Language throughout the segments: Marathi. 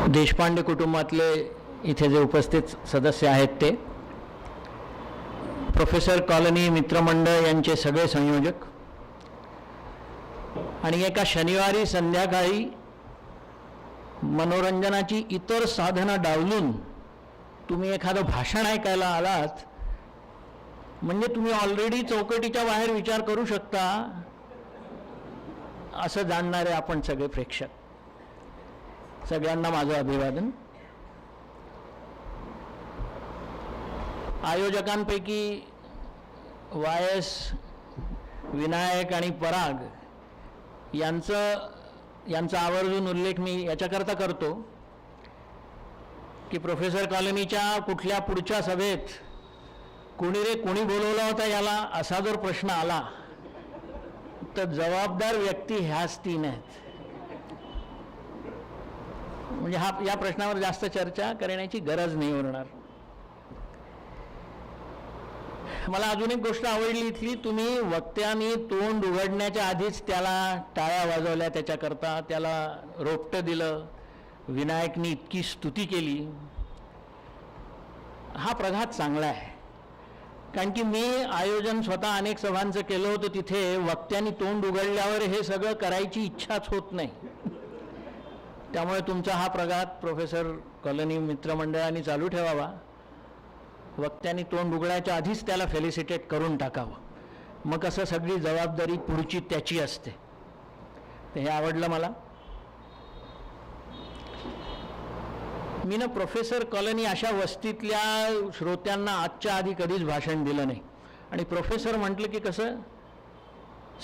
देशपांडे कुटुंबातले इथे जे उपस्थित सदस्य आहेत ते प्रोफेसर कॉलनी मित्रमंडळ यांचे सगळे संयोजक आणि एका शनिवारी संध्याकाळी मनोरंजनाची इतर साधनं डावलून तुम्ही एखादं भाषण ऐकायला आलात म्हणजे तुम्ही ऑलरेडी चौकटीच्या बाहेर विचार करू शकता असं जाणणारे आपण सगळे प्रेक्षक, सगळ्यांना माझं अभिवादन. आयोजकांपैकी वायस, विनायक आणि पराग यांचा आवर्जून उल्लेख मी याच्याकरता करतो की प्रोफेसर कॉलनीच्या कुठल्या पुढच्या सभेत कोणी बोलवला होता याला असा जर प्रश्न आला तर जबाबदार व्यक्ती ह्याच तीन आहेत. म्हणजे या प्रश्नावर जास्त चर्चा करण्याची गरज नाही उरणार. मला अजून एक गोष्ट आवडली इथली, तुम्ही वक्त्यांनी तोंड उघडण्याच्या आधीच त्याला टाळ्या वाजवल्या, त्याच्याकरता त्याला रोपटं दिलं, विनायकनी इतकी स्तुती केली. हा प्रघात चांगला आहे, कारण की मी आयोजन स्वतः अनेक सभांचं केलं होतं. तिथे वक्त्यांनी तोंड उघडल्यावर हे सगळं करायची इच्छाच होत नाही. त्यामुळे तुमचा हा प्रघात प्रोफेसर कॉलनी मित्रमंडळाने चालू ठेवावा. वक्त्यांनी तोंड उघडायच्या आधीच त्याला फेलिसिटेट करून टाकावं, मग असं सगळी जबाबदारी पुढची त्याची असते. तर हे आवडलं मला. मी ना प्रोफेसर कॉलनी अशा वस्तीतल्या श्रोत्यांना आजच्या आधी कधीच भाषण दिलं नाही. आणि प्रोफेसर म्हटलं की कसं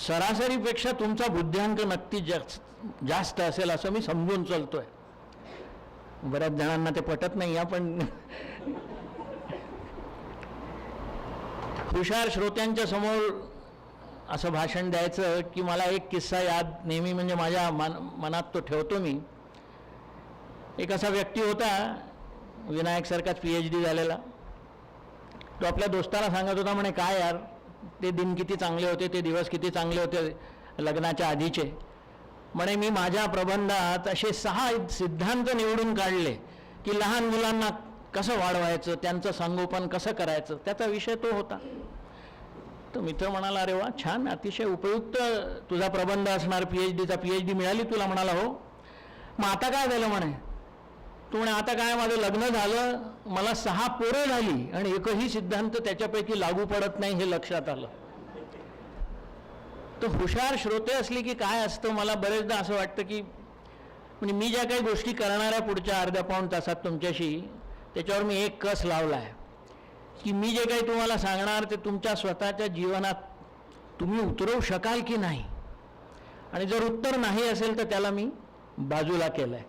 सरासरीपेक्षा तुमचा बुद्ध्यांक नक्की जास्त असेल असं मी समजून चालतोय. बऱ्याच जणांना ते पटत नाही, पण हुशार श्रोत्यांच्या समोर असं भाषण द्यायचं की मला एक किस्सा याद नेहमी, म्हणजे माझ्या मनात तो ठेवतो मी. एक असा व्यक्ती होता, विनायकसारखाच PhD झालेला. तो आपल्या दोस्ताला सांगत होता, म्हणे काय यार ते दिन किती चांगले होते, ते दिवस किती चांगले होते लग्नाच्या आधीचे. म्हणे मी माझ्या प्रबंधात असे 6 सिद्धांत निवडून काढले की लहान मुलांना कसं वाढवायचं, त्यांचं संगोपन कसं करायचं, त्याचा विषय तो होता. तो मित्र म्हणाला, अरे वा छान, अतिशय उपयुक्त तुझा प्रबंध असणार, PhD मिळाली तुला. म्हणाला हो. मग आता काय झालं म्हणे. तू म्हणे आता काय, माझं लग्न झालं, मला 6 पोरं झाली आणि एकही सिद्धांत त्याच्यापैकी लागू पडत नाही हे लक्षात आलं. तर हुशार श्रोते असले की काय असतं, मला बरेचदा असं वाटतं की म्हणजे मी ज्या काही गोष्टी करणाऱ्या पुढच्या अर्ध्या पाऊण तासात तुमच्याशी, त्याच्यावर मी एक कस लावला आहे की मी जे काही तुम्हाला सांगणार ते तुमच्या स्वतःच्या जीवनात तुम्ही उतरवू शकाल की नाही. आणि जर उत्तर नाही असेल तर त्याला मी बाजूला केलं आहे.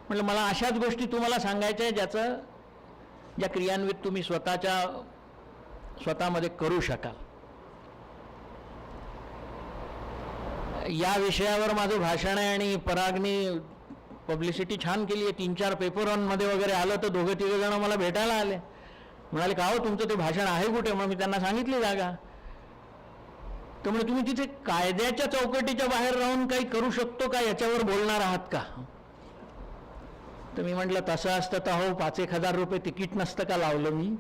म्हटलं मला अशाच गोष्टी तुम्हाला सांगायच्या आहे ज्या क्रियान्वित तुम्ही स्वतःमध्ये करू शकाल. या विषयावर माझं भाषण आहे आणि परागनी पब्लिसिटी छान केली आहे. 3-4 पेपरांमध्ये वगैरे आलं. तर 2-3 जण मला भेटायला आले, म्हणाले का हो तुमचं ते भाषण आहे कुठे. मग मी त्यांना सांगितली जागा. तर म्हणजे तुम्ही तिथे कायद्याच्या चौकटीच्या बाहेर राहून काही करू शकतो का, याच्यावर बोलणार आहात का. तर मी म्हटलं तसं असतं तर हो 5-1 रुपये तिकीट नसतं का लावलं मी.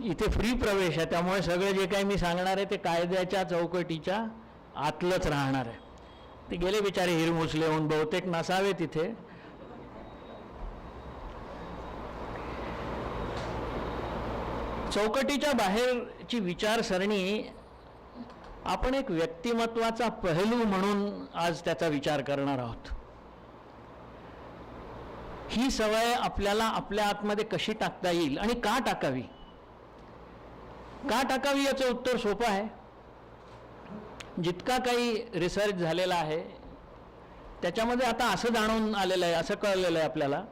इथे फ्री प्रवेश आहे, त्यामुळे सगळं जे काही मी सांगणार आहे ते कायद्याच्या चौकटीच्या आतलंच राहणार आहे. ते गेले बिचारे हिरमुसले होऊन, बहुतेक नसावे तिथे. चौकटीच्या बाहेरची विचारसरणी आपण एक व्यक्तिमत्वाचा पहलू म्हणून आज त्याचा विचार करणार आहोत. ही सवय आपल्याला आपल्या आतमध्ये कशी टाकता येईल आणि का टाकावी. का टाकावी याचं उत्तर सोपं आहे. जितका काही रिसर्च झालेला आहे त्याच्यामध्ये आता असं जाणून आलेलं आहे, असं कळलेलं आहे आपल्याला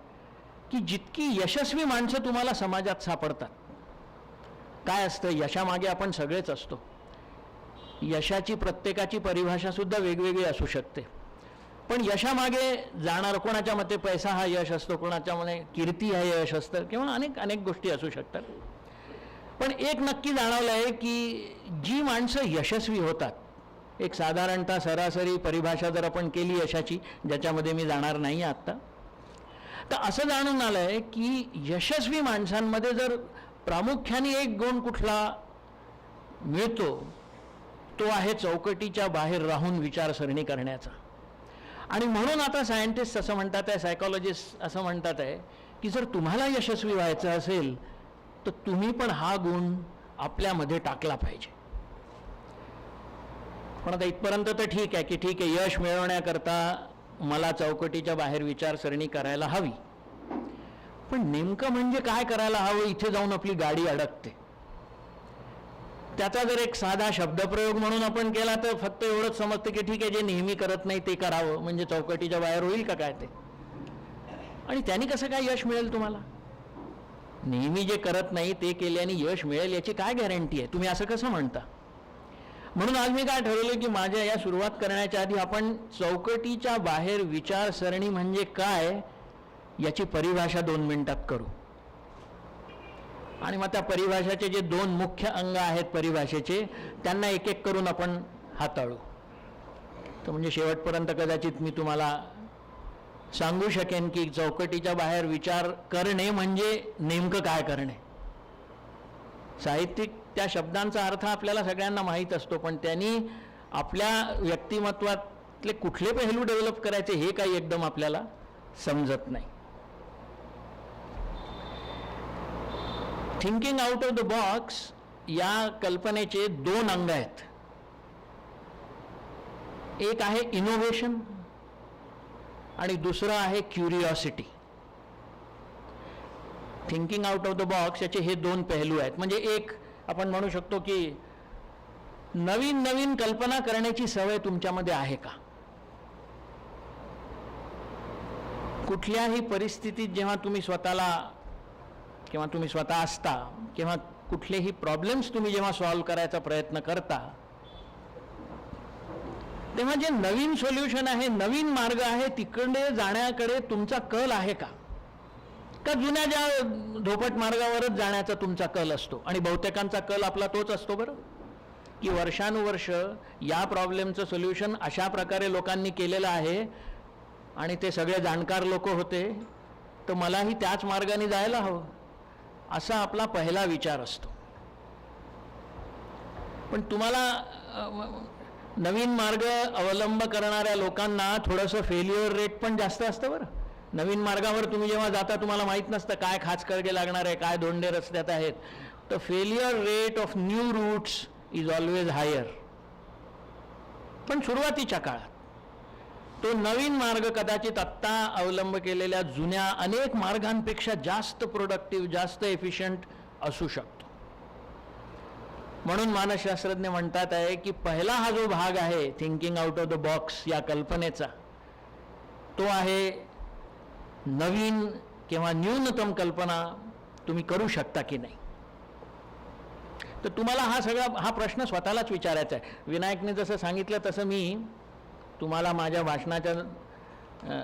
की जितकी यशस्वी माणसं तुम्हाला समाजात सापडतात, काय असतं यशामागे आपण सगळेच असतो. यशाची प्रत्येकाची परिभाषा सुद्धा वेगवेगळी असू शकते. पण यशामागे जाणार कोणाच्या मते पैसा हा यश असतो, कोणाच्या मते कीर्ती हा यश असतं, किंवा अनेक गोष्टी असू शकतात. पण एक नक्की जाणवलं आहे की जी माणसं यशस्वी होतात, एक साधारणतः सरासरी परिभाषा जर आपण केली यशाची, ज्याच्यामध्ये मी जाणार नाही आत्ता, तर असं जाणून आलंय की यशस्वी माणसांमध्ये जर प्रामुख्याने एक गुण कुठला मिळतो तो आहे चौकटीच्या बाहेर राहून विचारसरणी करण्याचा. आणि म्हणून आता सायंटिस्ट असं म्हणतात आहे, सायकॉलॉजिस्ट असं म्हणतात आहे की जर तुम्हाला यशस्वी व्हायचं असेल तर तुम्ही पण हा गुण आपल्यामध्ये टाकला पाहिजे. पण आता इथपर्यंत तर ठीक आहे की ठीक आहे, यश मिळवण्याकरता मला चौकटीच्या बाहेर विचारसरणी करायला हवी. पण नेमकं म्हणजे काय करायला हवं, इथे जाऊन आपली गाडी अडकते. त्याचा जर एक साधा शब्दप्रयोग म्हणून आपण केला तर फक्त एवढंच समजतं की ठीक आहे, जे नेहमी करत नाही ते करावं म्हणजे चौकटीच्या बाहेर होईल का काय ते. आणि त्यांनी कसं काय यश मिळेल तुम्हाला? नेहमी जे करत नाही ते केल्याने यश मिळेल याची काय गॅरंटी आहे? तुम्ही असं कसं म्हणता? म्हणून आज मी काय ठरवलं की माझ्या या सुरुवात करण्याच्या आधी आपण चौकटीच्या बाहेर विचारसरणी म्हणजे काय याची परिभाषा 2 मिनिटात करू. आणि मग त्या परिभाषाचे जे 2 मुख्य अंग आहेत परिभाषेचे त्यांना एक एक करून आपण हाताळू. तर म्हणजे शेवटपर्यंत कदाचित मी तुम्हाला सांगू शकेन की चौकटीच्या बाहेर विचार करणे म्हणजे नेमकं काय करणे. साहित्यिक त्या शब्दांचा अर्थ आपल्याला सगळ्यांना माहीत असतो, पण त्यांनी आपल्या व्यक्तिमत्वातले कुठले पैलू डेव्हलप करायचे हे काही एकदम आपल्याला समजत नाही. Thinking out of the box या कल्पनेचे 2 अंग आहेत. एक आहे इनोव्हेशन आणि दुसरं आहे curiosity. Thinking out of the box याचे हे 2 पैलू आहेत. म्हणजे एक आपण म्हणू शकतो की नवीन नवीन कल्पना करण्याची सवय तुमच्यामध्ये आहे का? कुठल्याही परिस्थितीत जेव्हा तुम्ही स्वतःला किंवा तुम्ही स्वतः असता किंवा कुठलेही प्रॉब्लेम्स तुम्ही जेव्हा सॉल्व्ह करायचा प्रयत्न करता तेव्हा जे नवीन सोल्युशन आहे, नवीन मार्ग आहे, तिकडे जाण्याकडे तुमचा कल आहे का? का जुन्या ज्या धोपट मार्गावरच जाण्याचा तुमचा कल असतो? आणि बहुतेकांचा कल आपला तोच असतो बरं, की वर्षानुवर्ष या प्रॉब्लेमचं सोल्युशन अशा प्रकारे लोकांनी केलेलं आहे आणि ते सगळे जाणकार लोक होते, तर मलाही त्याच मार्गाने जायला हवं असा आपला पहिला विचार असतो. पण तुम्हाला नवीन मार्ग अवलंब करणाऱ्या लोकांना थोडंसं फेल्युअर रेट पण जास्त असतं बरं. नवीन मार्गावर तुम्ही जेव्हा जाता तुम्हाला माहीत नसतं काय खाचखळगे लागणार आहे, काय दोंडे रस्त्यात आहेत, तर failure rate of new routes is always higher. पण सुरुवातीच्या काळात तो नवीन मार्ग कदाचित आत्ता अवलंब केलेल्या जुन्या अनेक मार्गांपेक्षा जास्त प्रोडक्टिव्ह, जास्त एफिशियंट असू शकतो. म्हणून मानसशास्त्रज्ञ म्हणतात आहे की पहिला हा जो भाग आहे thinking out of the box या कल्पनेचा, तो आहे नवीन किंवा न्यूनतम कल्पना तुम्ही करू शकता की नाही. तर तुम्हाला हा प्रश्न स्वतःलाच विचारायचा आहे. विनायकने जसं सांगितलं तसं मी तुम्हाला माझ्या भाषणाच्या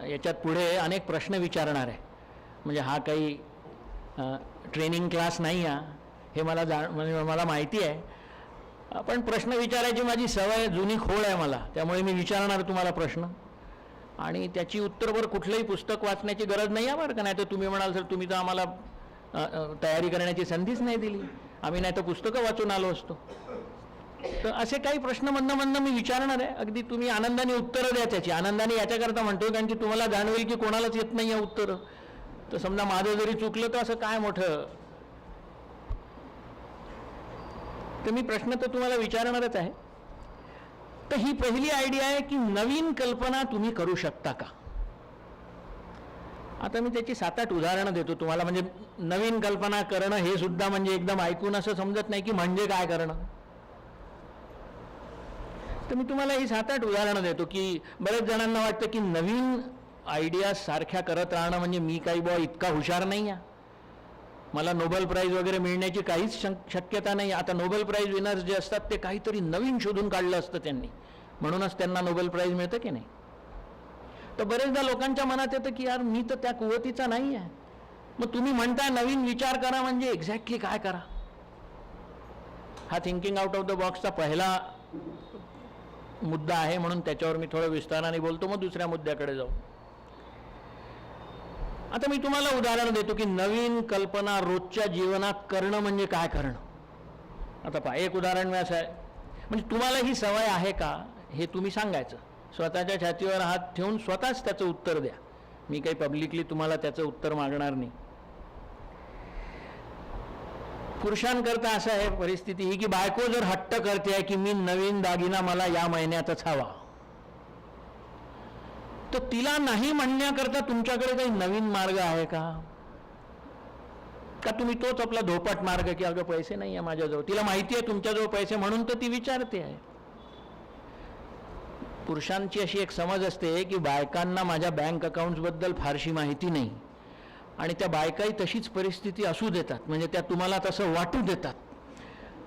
याच्यात पुढे अनेक प्रश्न विचारणार आहे. म्हणजे हा काही ट्रेनिंग क्लास नाही आहे हे म्हणजे मला माहिती आहे, पण प्रश्न विचारायची माझी सवय जुनी खोड आहे मला, त्यामुळे मी विचारणार तुम्हाला प्रश्न आणि त्याची उत्तरवर कुठलंही पुस्तक वाचण्याची गरज नाही आहे बरं का. नाही तर तुम्ही म्हणाल सर तुम्ही तर आम्हाला तयारी करण्याची संधीच नाही दिली, आम्ही नाही तर पुस्तकं वाचून आलो असतो. तर असे काही प्रश्न मधनं मी विचारणार आहे. अगदी तुम्ही आनंदाने उत्तरं द्या त्याची. आनंदाने याच्याकरता म्हणतोय कारण की तुम्हाला जाणवेल की कोणालाच येत नाही आहे उत्तरं. तर समजा माझं जरी चुकलं तर असं काय मोठं. तर मी प्रश्न तर तुम्हाला विचारणारच आहे. तर ही पहिली आयडिया आहे की नवीन कल्पना तुम्ही करू शकता का. आता मी त्याची 7-8 उदाहरणं देतो तुम्हाला. म्हणजे नवीन कल्पना करणं हे सुद्धा म्हणजे एकदम ऐकून असं समजत नाही की म्हणजे काय करणं. तर मी तुम्हाला ही 7-8 उदाहरणं देतो की बरेच जणांना वाटतं की नवीन आयडिया सारख्या करत राहणं म्हणजे मी काही बुवा इतका हुशार नाही आहे, मला नोबेल प्राईज वगैरे मिळण्याची काहीच शक्यता नाही. आता नोबेल प्राईज विनर्स जे असतात ते काहीतरी नवीन शोधून काढलं असतं त्यांनी, म्हणूनच त्यांना नोबेल प्राईज मिळतं की नाही. तर बरेचदा लोकांच्या मनात येतं की यार मी तर त्या कुवतीचा नाही आहे. मग तुम्ही म्हणता नवीन विचार करा म्हणजे एक्झॅक्टली काय करा. हा थिंकिंग आउट ऑफ द बॉक्सचा पहिला मुद्दा आहे, म्हणून त्याच्यावर मी थोडं विस्ताराने बोलतो, मग दुसऱ्या मुद्द्याकडे जाऊ. आता मी तुम्हाला उदाहरण देतो की नवीन कल्पना रोजच्या जीवनात करणं म्हणजे काय करणं. आता पहा, एक उदाहरण मी असं आहे, म्हणजे तुम्हाला ही सवय आहे का हे तुम्ही सांगायचं. स्वतःच्या छातीवर हात ठेवून स्वतःच त्याचं उत्तर द्या. मी काही पब्लिकली तुम्हाला त्याचं उत्तर मागणार नाही. पुरुषांकरता असं आहे परिस्थिती ही की बायको जर हट्ट करते आहे की मी नवीन दागिना मला या महिन्यातच हवा, तर तिला नाही म्हणण्याकरता तुमच्याकडे काही नवीन मार्ग आहे का? का तुम्ही तोच आपला धोपाट मार्ग की अगं पैसे नाही आहे माझ्याजवळ, तिला माहिती आहे तुमच्याजवळ पैसे म्हणून तर ती विचारते आहे. पुरुषांची अशी एक समज असते की बायकांना माझ्या बँक अकाउंट्सबद्दल फारशी माहिती नाही आणि त्या बायकाही तशीच परिस्थिती असू देतात, म्हणजे त्या तुम्हाला तसं वाटू देतात.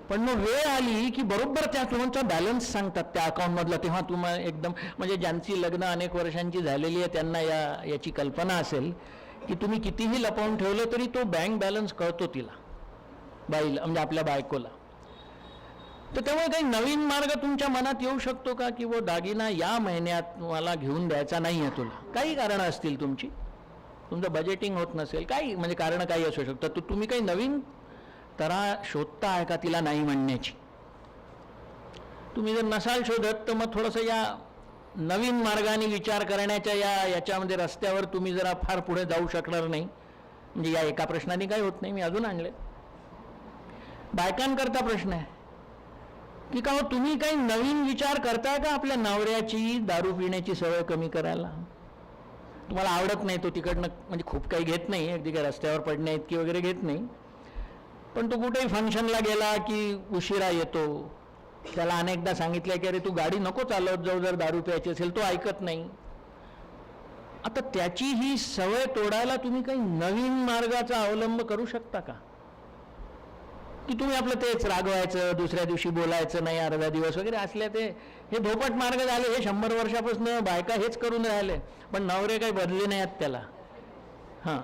पण मग वेळ आली की बरोबर त्या तुमचा बॅलन्स सांगतात त्या अकाउंटमधला. तेव्हा तुम्हाला एकदम, म्हणजे ज्यांची लग्न अनेक वर्षांची झालेली आहे त्यांना याची कल्पना असेल की तुम्ही कितीही लपवून ठेवलं तरी तो बँक बॅलन्स कळतो तिला, बाईला, म्हणजे आपल्या बायकोला. तर त्यामुळे काही नवीन मार्ग तुमच्या मनात येऊ शकतो का की वो दागिना या महिन्यात मला घेऊन द्यायचा नाही आहे तुला. काही कारणं असतील तुमची, तुमचं बजेटिंग होत नसेल, काही म्हणजे कारणं काही असू शकतात. तर तुम्ही काही नवीन तऱ्हा शोधता आहे का तिला नाही म्हणण्याची. तुम्ही जर नसाल शोधत तर मग थोडंसं या नवीन मार्गाने विचार करण्याच्या याच्यामध्ये रस्त्यावर तुम्ही जरा फार पुढे जाऊ शकणार नाही. म्हणजे या एका प्रश्नाने काही होत नाही, मी अजून आणले. बायकांकरता प्रश्न आहे की का हो तुम्ही काही नवीन विचार करताय का आपल्या नवऱ्याची दारू पिण्याची सवय कमी करायला. तुम्हाला आवडत नाही तो तिकडनं, म्हणजे खूप काही घेत नाही, अगदी काय रस्त्यावर पडण्या इतकी वगैरे घेत नाही, पण तो कुठेही फंक्शनला गेला की उशिरा येतो. त्याला अनेकदा सांगितलं की अरे तू गाडी नको चालवत जाऊ जर दारू प्यायची असेल, तो ऐकत नाही. आता त्याची ही सवय तोडायला तुम्ही काही नवीन मार्गाचा अवलंब करू शकता का की तुम्ही आपलं तेच रागवायचं, दुसऱ्या दिवशी बोलायचं नाही, अर्धा दिवस वगैरे असल्या ते हे धोपट मार्ग झाले. हे 100 वर्षापासून बायका हेच करून राहिले, पण नवरे काही बदले नाही आहेत त्याला. हां,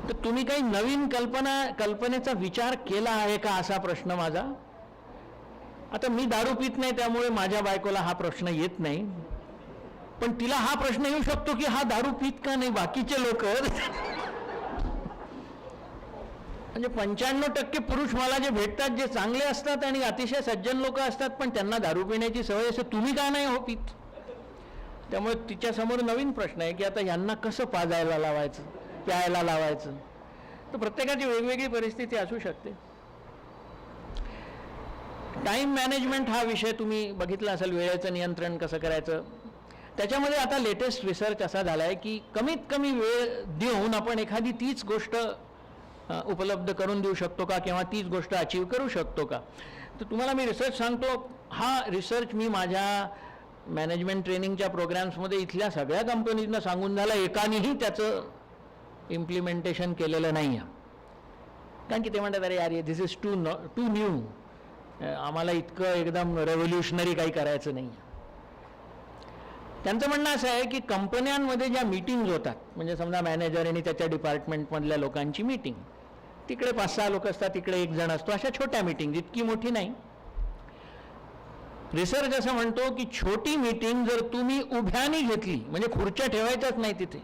तर तुम्ही काही नवीन कल्पनेचा विचार केला आहे का असा प्रश्न माझा. आता मी दारू पित नाही त्यामुळे माझ्या बायकोला हा प्रश्न येत नाही, पण तिला हा प्रश्न येऊ शकतो की हा दारू पित का नाही बाकीचे लोक. म्हणजे 95% पुरुष मला जे भेटतात जे चांगले असतात आणि अतिशय सज्जन लोक असतात, पण त्यांना दारू पिण्याची सवय असते. तुम्ही का नाही हो पित. त्यामुळे तिच्यासमोर नवीन प्रश्न आहे की आता यांना कसं पाजायला लावायचं, प्यायला लावायचं. तर प्रत्येकाची वेगवेगळी परिस्थिती असू शकते. टाईम मॅनेजमेंट हा विषय तुम्ही बघितला असेल, वेळेचं नियंत्रण कसं करायचं. त्याच्यामध्ये आता लेटेस्ट रिसर्च असा झाला आहे की कमीत कमी वेळ देऊन आपण एखादी तीच गोष्ट उपलब्ध करून देऊ शकतो का किंवा तीच गोष्ट अचीव करू शकतो का. तर तुम्हाला मी रिसर्च सांगतो. हा रिसर्च मी माझ्या मॅनेजमेंट ट्रेनिंगच्या प्रोग्राम्समध्ये इथल्या सगळ्या कंपनीजना सांगून झाला, एकानेही त्याचं इम्प्लिमेंटेशन केलेलं नाही आहे. कारण की ते म्हणतात अरे यार दिस इज टू न्यू, आम्हाला इतकं एकदम रेव्होल्युशनरी काही करायचं नाही. त्यांचं म्हणणं असं आहे की कंपन्यांमध्ये ज्या मीटिंग्ज होतात, म्हणजे समजा मॅनेजर आणि त्याच्या डिपार्टमेंटमधल्या लोकांची मीटिंग, तिकडे 5-6 लोक असतात, तिकडे 1 जण असतो, अशा छोट्या मीटिंग, इतकी मोठी नाही. रिसर्च असं म्हणतो की छोटी मीटिंग जर तुम्ही उभ्याने घेतली, म्हणजे खुर्च्या ठेवायच्याच नाही तिथे,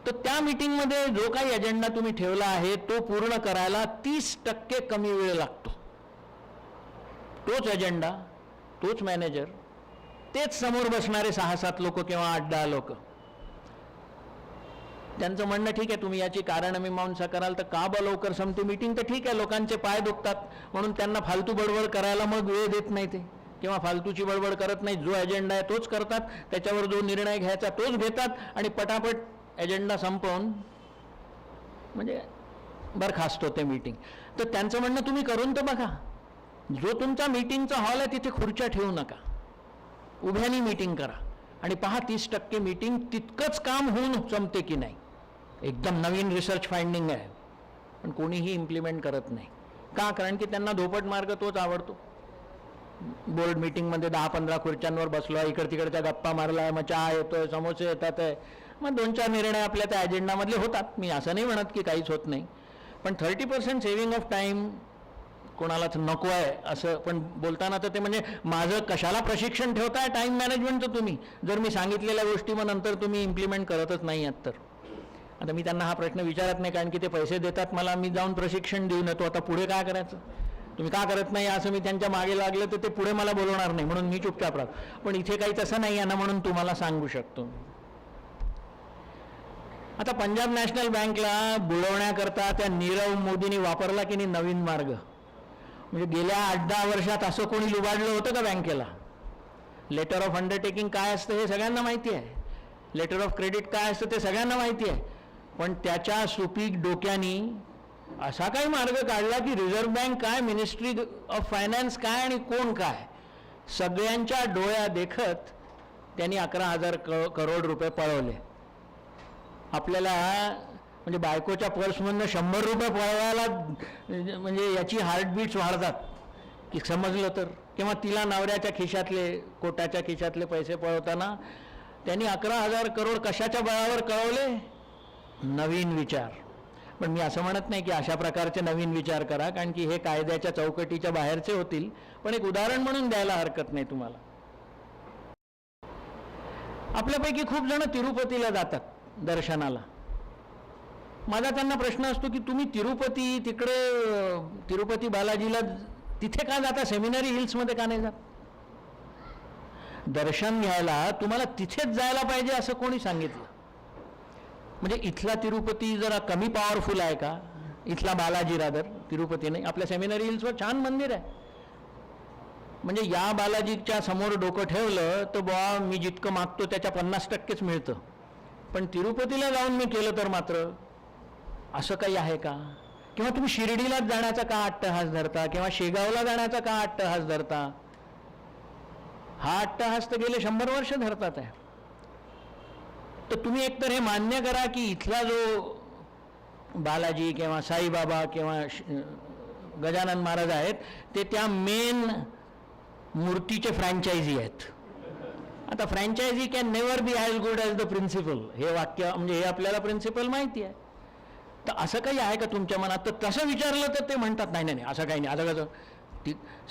तर त्या मीटिंगमध्ये जो काही अजेंडा तुम्ही ठेवला आहे तो पूर्ण करायला 30% कमी वेळ लागतो. तोच अजेंडा, तोच मॅनेजर, तेच समोर बसणारे 6-7 लोक किंवा 8-10 लोक. त्यांचं म्हणणं ठीक आहे तुम्ही याची कारण मीमांसा कराल तर का बा लवकर संपते मीटिंग, तर ठीक आहे लोकांचे पाय दुखतात म्हणून त्यांना फालतू बडबड करायला मग वेळ देत नाही ते, किंवा फालतूची बडबड करत नाही. जो एजेंडा आहे तोच करतात, त्याच्यावर जो निर्णय घ्यायचा तोच घेतात आणि पटापट एजेंडा संपवून म्हणजे बरखास्त होते मीटिंग. तर त्यांचं म्हणणं तुम्ही करून तर बघा, जो तुमचा मीटिंगचा हॉल आहे तिथे खुर्च्या ठेवू नका, उभ्यानी मीटिंग करा आणि पहा 30% मीटिंग तितकंच काम होऊन संपते की नाही. एकदम नवीन रिसर्च फाइंडिंग आहे, पण कोणीही इम्प्लिमेंट करत नाही. का? कारण की त्यांना धोपट मार्ग तोच आवडतो. बोर्ड मीटिंगमध्ये 10-15 खुर्च्यांवर बसलो आहे, इकड तिकडच्या गप्पा मारला आहे, मग चहा येतोय, समोसे येतात आहे, मग 2-4 निर्णय आपल्या त्या अजेंडामधले होतात. मी असं नाही म्हणत की काहीच होत नाही, पण 30% सेव्हिंग ऑफ टाईम कोणालाच नको आहे असं पण बोलताना तर ते म्हणजे माझं कशाला प्रशिक्षण ठेवताय टाईम मॅनेजमेंटचं तुम्ही, जर मी सांगितलेल्या गोष्टी मग नंतर तुम्ही इम्प्लिमेंट करतच नाही आहात तर. आता मी त्यांना हा प्रश्न विचारत नाही, कारण की ते पैसे देतात मला, मी जाऊन प्रशिक्षण देऊन येतो, आता पुढे काय करायचं, तुम्ही का करत नाही असं मी त्यांच्या मागे लागलं तर ते पुढे मला बोलवणार नाही, म्हणून मी चुपचाप राहतो. पण इथे काही तसं नाही आहे ना, म्हणून तुम्हाला सांगू शकतो. आता पंजाब नॅशनल बँकला बुडवण्याकरता त्या नीरव मोदींनी वापरला की नाही नवीन मार्ग. म्हणजे गेल्या 8-10 वर्षात असं कोणी लुबाडलं होतं का बँकेला? लेटर ऑफ अंडरटेकिंग काय असतं हे सगळ्यांना माहिती आहे, लेटर ऑफ क्रेडिट काय असतं ते सगळ्यांना माहिती आहे. पण त्याच्या सुपीक डोक्यानी असा काही मार्ग काढला की रिझर्व्ह बँक काय, मिनिस्ट्री ऑफ फायनान्स काय आणि कोण काय, सगळ्यांच्या डोळ्या देखत त्यांनी 11,000 करोड रुपये पळवले. आपल्याला म्हणजे बायकोच्या पर्समधनं 100 रुपये पळवायला म्हणजे याची हार्टबीट्स वाढतात की समजलं तर, किंवा तिला नवऱ्याच्या खिशातले, कोटाच्या खिशातले पैसे पळवताना त्यांनी 11,000 करोड कशाच्या बळावर कळवले? नवीन विचार. पण मी असं म्हणत नाही की अशा प्रकारचे नवीन विचार करा, कारण की हे कायद्याच्या चौकटीच्या बाहेरचे होतील. पण एक उदाहरण म्हणून द्यायला हरकत नाही तुम्हाला. आपल्यापैकी खूप जण तिरुपतीला जातात दर्शनाला. माझा त्यांना प्रश्न असतो की तुम्ही तिरुपती तिकडे तिरुपती बालाजीला तिथे का जाता, सेमिनरी हिल्समध्ये का नाही जात? दर्शन घ्यायला तुम्हाला तिथेच जायला पाहिजे असं कोणी सांगितलं? म्हणजे इथला तिरुपती जरा कमी पॉवरफुल आहे का? इथला बालाजी रादर, तिरुपती नाही. आपल्या सेमिनरी हिल्सवर छान मंदिर आहे. म्हणजे या बालाजीच्या समोर डोकं ठेवलं तर बुवा मी जितकं मागतो त्याच्या 50%च मिळतं. पण तिरुपतीला जाऊन मी केलं तर मात्र असं काही आहे का? किंवा तुम्ही शिर्डीलाच जाण्याचा का अट्टहास धरता, किंवा शेगावला जाण्याचा का अट्टहास धरता? हा अट्टहास तर गेले 100 वर्ष धरतात आहे. तर तुम्ही एकतर हे मान्य करा की इथला जो बालाजी किंवा साईबाबा किंवा गजानन महाराज आहेत ते त्या मेन मूर्तीचे फ्रँचायझी आहेत. आता franchisee can never be as good as the principal, हे वाक्य म्हणजे हे आपल्याला प्रिन्सिपल माहिती आहे. तर असं काही आहे का तुमच्या मनात? तर तसं विचारलं तर ते म्हणतात नाही नाही असं काही नाही. आता कसं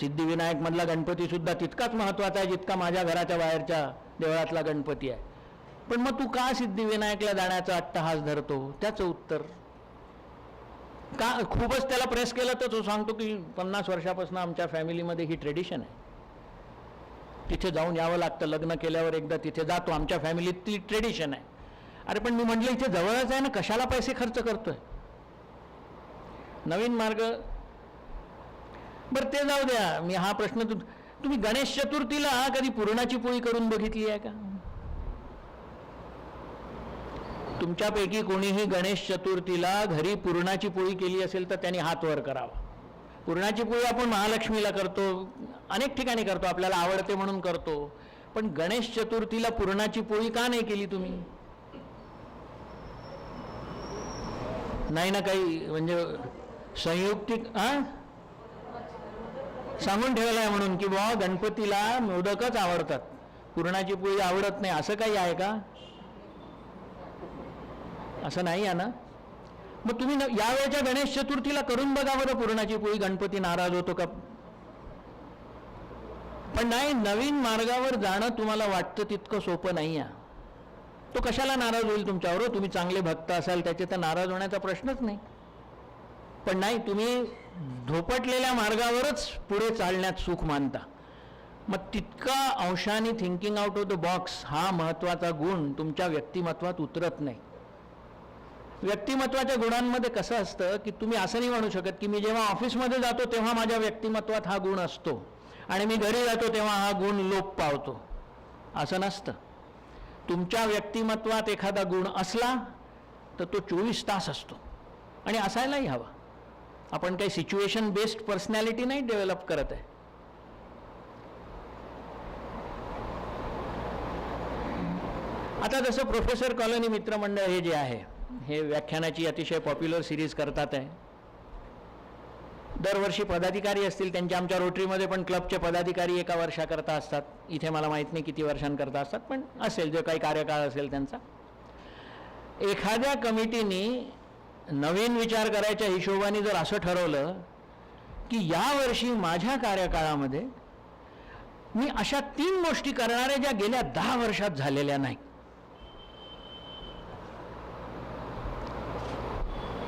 सिद्धिविनायकमधला गणपतीसुद्धा तितकाच महत्त्वाचा आहे जितका माझ्या घराच्या बाहेरच्या देवळातला गणपती आहे. पण मग तू का सिद्धिविनायकला जाण्याचा अट्टहास धरतो? त्याचं उत्तर का खूपच त्याला प्रेस केलं तर तो सांगतो की 50 वर्षापासून आमच्या फॅमिलीमध्ये ही ट्रेडिशन आहे, तिथे जाऊन यावं लागतं, लग्न केल्यावर एकदा तिथे जातो, आमच्या फॅमिलीत ती ट्रेडिशन आहे. अरे पण मी म्हटलं इथे जवळच आहे ना, कशाला पैसे खर्च करतोय? नवीन मार्ग. बरं ते जाऊ द्या, मी हा प्रश्न तुम्ही गणेश चतुर्थीला कधी पुरणाची पोळी करून बघितली आहे का? तुमच्यापैकी कोणीही गणेश चतुर्थीला घरी पुरणाची पोळी केली असेल तर त्यांनी हात वर करावा. पुरणाची पोळी आपण महालक्ष्मीला करतो, अनेक ठिकाणी करतो, आपल्याला आवडते म्हणून करतो. पण गणेश चतुर्थीला पुरणाची पोळी का नाही केली तुम्ही? नाही ना काही म्हणजे संयुक्तिक सांगून ठेवलं आहे म्हणून की बुवा गणपतीला मोदकच आवडतात, पुरणाची पोळी आवडत नाही, असं काही आहे का? असं नाही आहे ना. मग तुम्ही यावेळेच्या गणेश चतुर्थीला करून बघा बरं पुरणाची पोळी, गणपती नाराज होतो का? पण नाही, नवीन मार्गावर जाणं तुम्हाला वाटतं तितकं सोपं नाही आहे. तो कशाला नाराज होईल तुमच्यावर? तुम्ही चांगले भक्त असाल त्याचे तर नाराज होण्याचा प्रश्नच नाही. पण नाही, तुम्ही धोपटलेल्या मार्गावरच पुढे चालण्यात सुख मानता. मग तितका अंशाने thinking out of the box हा महत्त्वाचा गुण तुमच्या व्यक्तिमत्वात उतरत नाही. व्यक्तिमत्वाच्या गुणांमध्ये कसं असतं की तुम्ही असं नाही म्हणू शकत की मी जेव्हा ऑफिसमध्ये जातो तेव्हा माझ्या व्यक्तिमत्वात हा गुण असतो आणि मी घरी जातो तेव्हा हा गुण लोप पावतो, असं नसतं. तुमच्या व्यक्तिमत्वात एखादा गुण असला तर तो 24 तास असतो आणि असायलाही हवा. आपण काही सिच्युएशन बेस्ड पर्सनॅलिटी नाही डेव्हलप करत आहे. आता जसं प्रोफेसर कॉलनी मित्रमंडळ हे जे आहे हे व्याख्यानाची अतिशय पॉप्युलर सिरीज करतात आहे. दरवर्षी पदाधिकारी असतील त्यांच्या, आमच्या रोटरीमध्ये पण क्लबचे पदाधिकारी एका वर्षाकरता असतात. इथे मला माहीत नाही किती वर्षांकरता असतात, पण असेल जे काही कार्यकाळ असेल त्यांचा. एखाद्या कमिटीने नवीन विचार करायच्या हिशोबाने जर असं ठरवलं की यावर्षी माझ्या कार्यकाळामध्ये मी अशा 3 गोष्टी करणाऱ्या ज्या गेल्या 10 वर्षात झालेल्या नाही.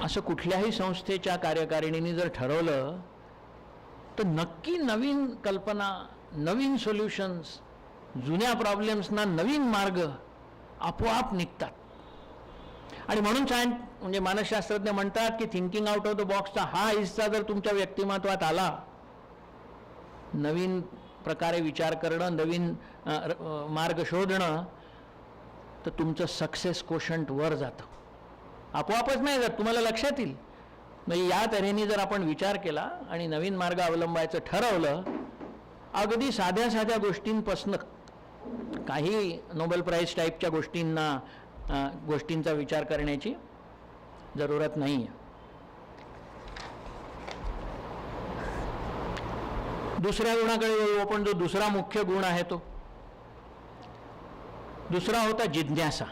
असं कुठल्याही संस्थेच्या कार्यकारिणीने जर ठरवलं तर नक्की नवीन कल्पना, नवीन सोल्युशन्स, जुन्या प्रॉब्लेम्सना नवीन मार्ग आपोआप निघतात. आणि म्हणून म्हणजे मानसशास्त्रज्ञ म्हणतात की थिंकिंग आउट ऑफ द बॉक्सचा हा हिस्सा जर तुमच्या व्यक्तिमत्वात आला, नवीन प्रकारे विचार करणं, नवीन मार्ग शोधणं, तर तुमचं सक्सेस कोशंट वर जातं. आपोआपच नाही जात, तुम्हाला लक्षात येईल. म्हणजे या तऱ्हेने जर आपण विचार केला आणि नवीन मार्ग अवलंबायचं ठरवलं, अगदी साध्या साध्या गोष्टींपासून काही नोबेल प्राइज टाईपच्या गोष्टींचा विचार करण्याची जरूरत नाही आहे. दुसऱ्या गुणाकडे वळू आपण. जो दुसरा मुख्य गुण आहे तो दुसरा होता जिज्ञासा.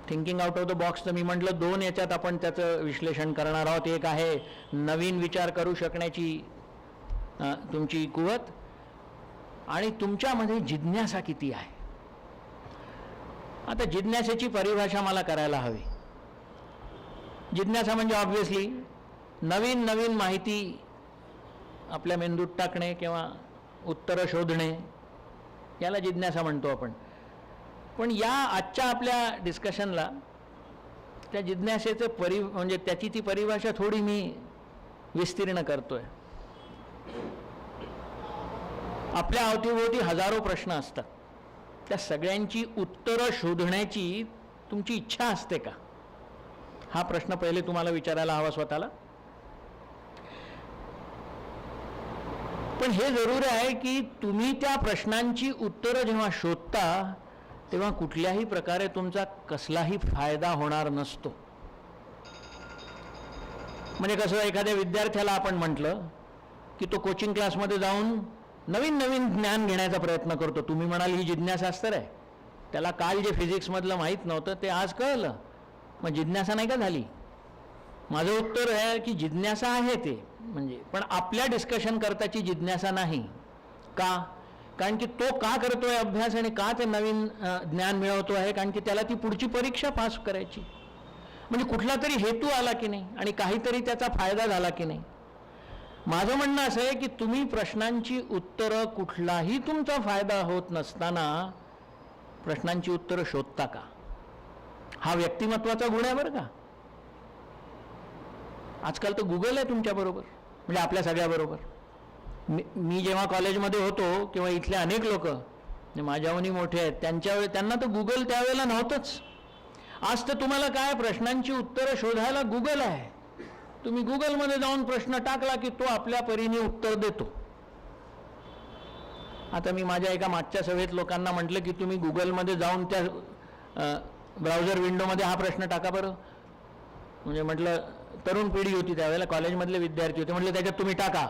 Thinking out of the box तर मी म्हटलं 2 याच्यात आपण त्याचं विश्लेषण करणार आहोत. एक आहे नवीन विचार करू शकण्याची तुमची कुवत, आणि तुमच्यामध्ये जिज्ञासा किती आहे. आता जिज्ञासेची परिभाषा मला करायला हवी. जिज्ञासा म्हणजे ऑब्व्हियसली नवीन नवीन माहिती आपल्या मेंदूत टाकणे किंवा उत्तरं शोधणे, याला जिज्ञासा म्हणतो आपण. पण या आजच्या आपल्या डिस्कशनला त्या जिज्ञासेचं म्हणजे त्याची ती परिभाषा थोडी मी विस्तीर्ण करतोय. आपल्या अवतीभोवती हजारो प्रश्न असतात. त्या सगळ्यांची उत्तरं शोधण्याची तुमची इच्छा असते का, हा प्रश्न पहिले तुम्हाला विचारायला हवा स्वतःला. पण हे जरूर आहे की तुम्ही त्या प्रश्नांची उत्तरं जेव्हा शोधता तेव्हा कुठल्याही प्रकारे तुमचा कसलाही फायदा होणार नसतो. म्हणजे कसं, एखाद्या विद्यार्थ्याला आपण म्हटलं की तो कोचिंग क्लासमध्ये जाऊन नवीन नवीन ज्ञान घेण्याचा प्रयत्न करतो. तुम्ही म्हणाल ही जिज्ञासास्त्र आहे. त्याला काल जे फिजिक्समधलं माहीत नव्हतं ते आज कळलं, मग जिज्ञासा नाही का झाली. माझं उत्तर आहे की जिज्ञासा आहे ते, म्हणजे पण आपल्या डिस्कशन करताची जिज्ञासा नाही. का? कारण की तो का करतोय अभ्यास आणि का ते नवीन ज्ञान मिळवतो आहे, कारण की त्याला ती पुढची परीक्षा पास करायची. म्हणजे कुठला तरी हेतू आला की नाही आणि काहीतरी त्याचा फायदा झाला की नाही. माझं म्हणणं असं आहे की तुम्ही प्रश्नांची उत्तरं, कुठलाही तुमचा फायदा होत नसताना प्रश्नांची उत्तरं शोधता का, हा व्यक्तिमत्वाचा गुण आहे बरं का. आजकाल तर गुगल आहे तुमच्याबरोबर, म्हणजे आपल्या सगळ्याबरोबर. मी जेव्हा कॉलेजमध्ये होतो किंवा इथले अनेक लोक माझ्याहूनही मोठे आहेत, त्यांना तर गुगल त्यावेळेला नव्हतंच. आज तर तुम्हाला काय, प्रश्नांची उत्तरं शोधायला गुगल आहे. तुम्ही गुगलमध्ये जाऊन प्रश्न टाकला की तो आपल्या परीने उत्तर देतो. आता मी माझ्या एका मागच्या सभेत लोकांना म्हटलं की तुम्ही गुगलमध्ये जाऊन त्या ब्राउझर विंडोमध्ये हा प्रश्न टाका बरं. म्हणजे म्हटलं, तरुण पिढी होती त्यावेळेला, कॉलेजमधले विद्यार्थी होते. म्हटलं त्याच्यात तुम्ही टाका,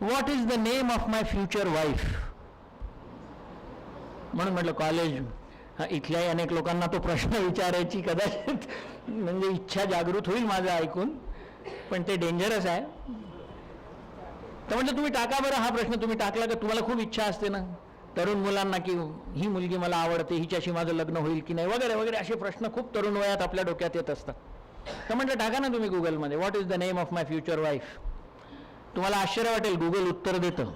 what is the name of my future wife. म्हणून म्हटलं कॉलेज, इथल्याही अनेक लोकांना तो प्रश्न विचारायची कदाचित म्हणजे इच्छा जागृत होईल माझं ऐकून, पण ते डेंजरस आहे. तर म्हटलं तुम्ही टाका बरं हा प्रश्न. तुम्ही टाकला का तुम्हाला खूप इच्छा असते ना तरुण मुलांना की ही मुलगी मला आवडते, हिच्याशी माझं लग्न होईल की नाही, वगैरे वगैरे असे प्रश्न खूप तरुण वयात आपल्या डोक्यात येत असतात. तर म्हटलं टाका ना तुम्ही गुगलमध्ये, what is the name of my future wife. तुम्हाला आश्चर्य वाटेल, गुगल उत्तर देतं.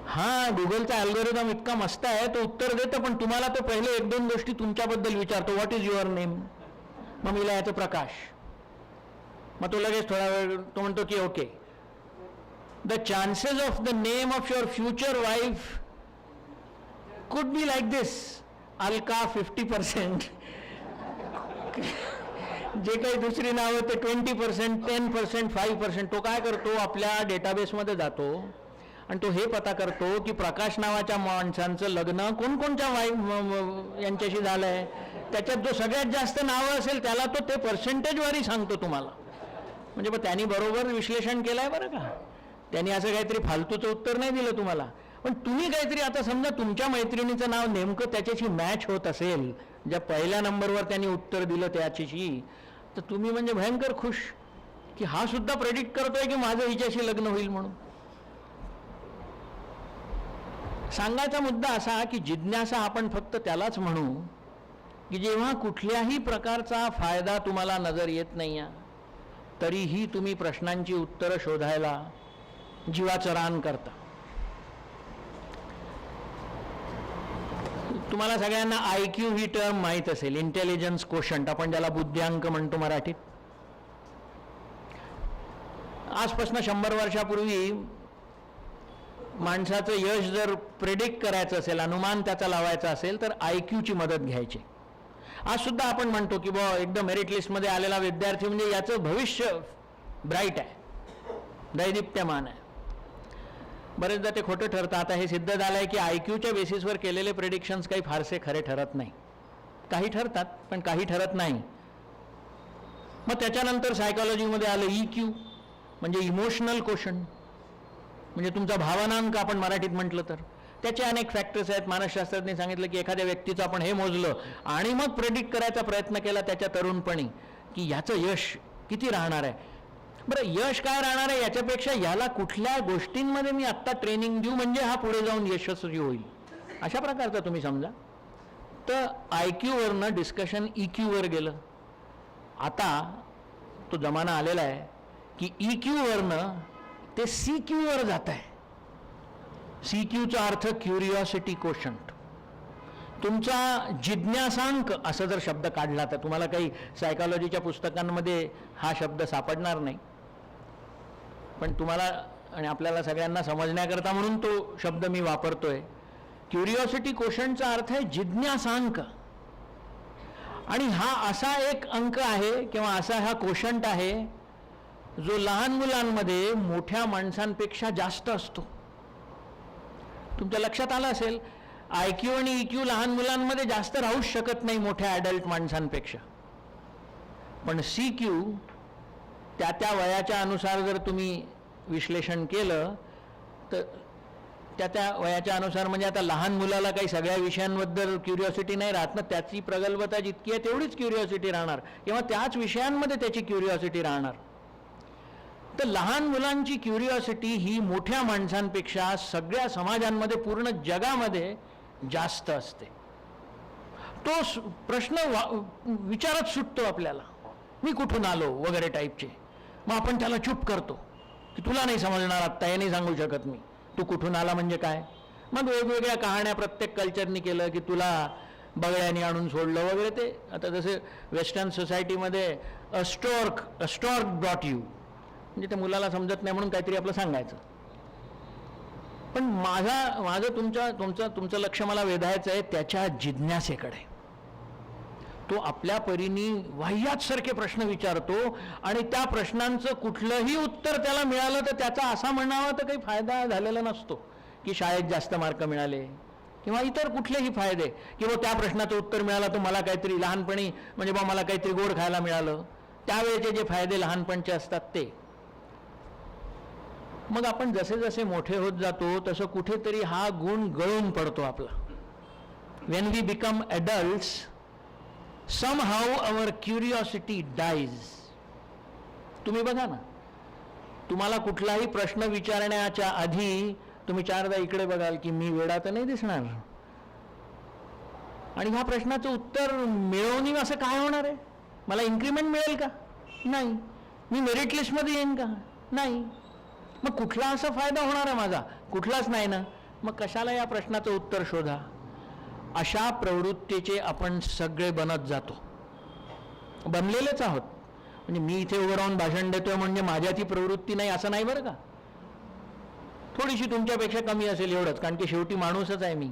हा, गुगलचा अल्गोरिदम इतका मस्त आहे, तो उत्तर देतं, पण तुम्हाला तो पहिले 1-2 गोष्टी तुमच्याबद्दल विचारतो. What is your name. मग मी लिहायचं प्रकाश. मग तो लगेच थोडा वेळ तो म्हणतो की okay, the chances of the name of your future wife could be like दिस, अलका 50%. जे काही दुसरी नावं ते 20%, 10%, 5%. तो काय करतो, आपल्या डेटाबेसमध्ये जातो आणि तो हे पता करतो की प्रकाश नावाच्या माणसांचं लग्न कोणकोणत्या यांच्याशी झालं आहे. त्याच्यात जो सगळ्यात जास्त नावं असेल त्याला तो ते पर्सेंटेजवारी सांगतो तुम्हाला. म्हणजे मग त्यांनी बरोबर विश्लेषण केलं आहे बरं का. त्यांनी असं काहीतरी फालतूचं उत्तर नाही दिलं तुम्हाला. पण तुम्ही काहीतरी, आता समजा तुमच्या मैत्रिणीचं नाव नेमकं त्याच्याशी मॅच होत असेल, ज्या पहिल्या नंबरवर त्यांनी उत्तर दिलं त्याच्याशी, तर तुम्ही म्हणजे भयंकर खुश की हा सुद्धा प्रेडिक्ट करतोय की माझं हिच्याशी लग्न होईल म्हणून. सांगायचा मुद्दा असा की जिज्ञासा आपण फक्त त्यालाच म्हणू की जेव्हा कुठल्याही प्रकारचा फायदा तुम्हाला नजर येत नाही आहे तरीही तुम्ही प्रश्नांची उत्तरं शोधायला जीवाचं रान करता. तुम्हाला सगळ्यांना IQ ही टर्म माहीत असेल, इंटेलिजन्स कोशंट, आपण ज्याला बुद्ध्यांक म्हणतो मराठीत. आजपासून 100 वर्षापूर्वी माणसाचं यश जर प्रेडिक्ट करायचं असेल, अनुमान त्याचा लावायचा असेल तर IQ ची मदत घ्यायची. आज सुद्धा आपण म्हणतो की बुवा एकदम मेरिट लिस्टमध्ये आलेला विद्यार्थी म्हणजे याचं भविष्य ब्राईट आहे, दैदिप्यमान आहे. बरेचदा ते खोटं ठरतं. आता हे सिद्ध झालं आहे की IQ च्या बेसिसवर केलेले प्रेडिक्शन्स काही फारसे खरे ठरत नाही. काही ठरतात पण काही ठरत नाही. मग त्याच्यानंतर सायकॉलॉजीमध्ये आलं EQ म्हणजे इमोशनल कोशंट, म्हणजे तुमचा भावनांक आपण मराठीत म्हटलं तर. त्याचे अनेक फॅक्टर्स आहेत. मानसशास्त्रज्ञांनी सांगितलं की एखाद्या व्यक्तीचं आपण हे मोजलं आणि मग प्रेडिक्ट करायचा प्रयत्न केला त्याच्या तरुणपणी की याचं यश किती राहणार आहे. बरं, यश काय राहणार आहे याच्यापेक्षा याला कुठल्या गोष्टींमध्ये मी आत्ता ट्रेनिंग देऊ म्हणजे हा पुढे जाऊन यशस्वी होईल, अशा प्रकारचा तुम्ही समजा. तर IQ वरनं डिस्कशन EQ वर गेलं. आता तो जमाना आलेला आहे की EQ वरनं ते CQ वर जात आहे. CQ चा अर्थ क्युरिओसिटी कोशंट, तुमचा जिज्ञासांक असं जर शब्द काढला तर तुम्हाला काही सायकॉलॉजीच्या पुस्तकांमध्ये हा शब्द सापडणार नाही, पण तुम्हाला आणि आपल्याला सगळ्यांना समजण्याकरता म्हणून तो शब्द मी वापरतोय. क्युरिओसिटी कोशंटचा अर्थ आहे जिज्ञासांक. आणि हा असा एक अंक आहे किंवा असा हा कोशंट आहे जो लहान मुलांमध्ये मोठ्या माणसांपेक्षा जास्त असतो. तुमच्या लक्षात आलं असेल IQ आणि EQ लहान मुलांमध्ये जास्त राहूच शकत नाही मोठ्या ॲडल्ट माणसांपेक्षा. पण CQ त्या त्या वयाच्या अनुसार जर तुम्ही विश्लेषण केलं तर त्या वयाच्या अनुसार, म्हणजे आता लहान मुलाला काही सगळ्या विषयांबद्दल क्युरिओसिटी नाही राहत ना, त्याची प्रगल्भता जितकी आहे तेवढीच क्युरिओसिटी राहणार किंवा त्याच विषयांमध्ये त्याची क्युरिओसिटी राहणार. तर लहान मुलांची क्युरिओसिटी ही मोठ्या माणसांपेक्षा सगळ्या समाजांमध्ये पूर्ण जगामध्ये जास्त असते. तो प्रश्न विचारत सुटतो आपल्याला, मी कुठून आलो वगैरे टाईपचे. मग आपण त्याला चूप करतो की तुला नाही समजणार आत्ता, हे नाही सांगू शकत मी, तू कुठून आला म्हणजे काय. मग वेगवेगळ्या कहाण्या प्रत्येक कल्चरनी केलं की तुला बगळ्याने आणून सोडलं वगैरे. ते आता जसे वेस्टर्न सोसायटीमध्ये अस्टॉर्क ब्रॉट यू, म्हणजे त्या मुलाला समजत नाही म्हणून काहीतरी आपलं सांगायचं. पण माझं तुमचं लक्ष मला वेधायचं आहे त्याच्या जिज्ञासेकडे. तो आपल्या परीने वाह्यातसारखे प्रश्न विचारतो आणि त्या प्रश्नांचं कुठलंही उत्तर त्याला मिळालं तर त्याचा असा म्हणावा तर काही फायदा झालेला नसतो की शाळेत जास्त मार्क मिळाले किंवा इतर कुठलेही फायदे, किंवा त्या प्रश्नाचं उत्तर मिळालं तर मला काहीतरी लहानपणी म्हणजे बा मला काहीतरी गोड खायला मिळालं, त्यावेळेचे जे फायदे लहानपणचे असतात ते. मग आपण जसे जसे मोठे होत जातो तसं कुठेतरी हा गुण गळून पडतो आपला. When we become adults somehow our curiosity dies. तुम्ही बघा ना, तुम्हाला कुठलाही प्रश्न विचारण्याच्या आधी तुम्ही 4दा इकडे बघाल की मी वेडा तर नाही दिसणार, आणि ह्या प्रश्नाचं उत्तर मिळवून असं काय होणार आहे, मला इन्क्रीमेंट मिळेल का, नाही, मी मेरिट लिस्टमध्ये येईन का, नाही, मग कुठला असा फायदा होणार आहे माझा, कुठलाच नाही ना, मग कशाला या प्रश्नाचं उत्तर शोधा. अशा प्रवृत्तीचे आपण सगळे बनत जातो, बनलेलेच आहोत. म्हणजे मी इथे उभं राहून भाषण देतोय म्हणजे माझ्या ती प्रवृत्ती नाही असं नाही बरं का, थोडीशी तुमच्यापेक्षा कमी असेल एवढंच, कारण की शेवटी माणूसच आहे मी.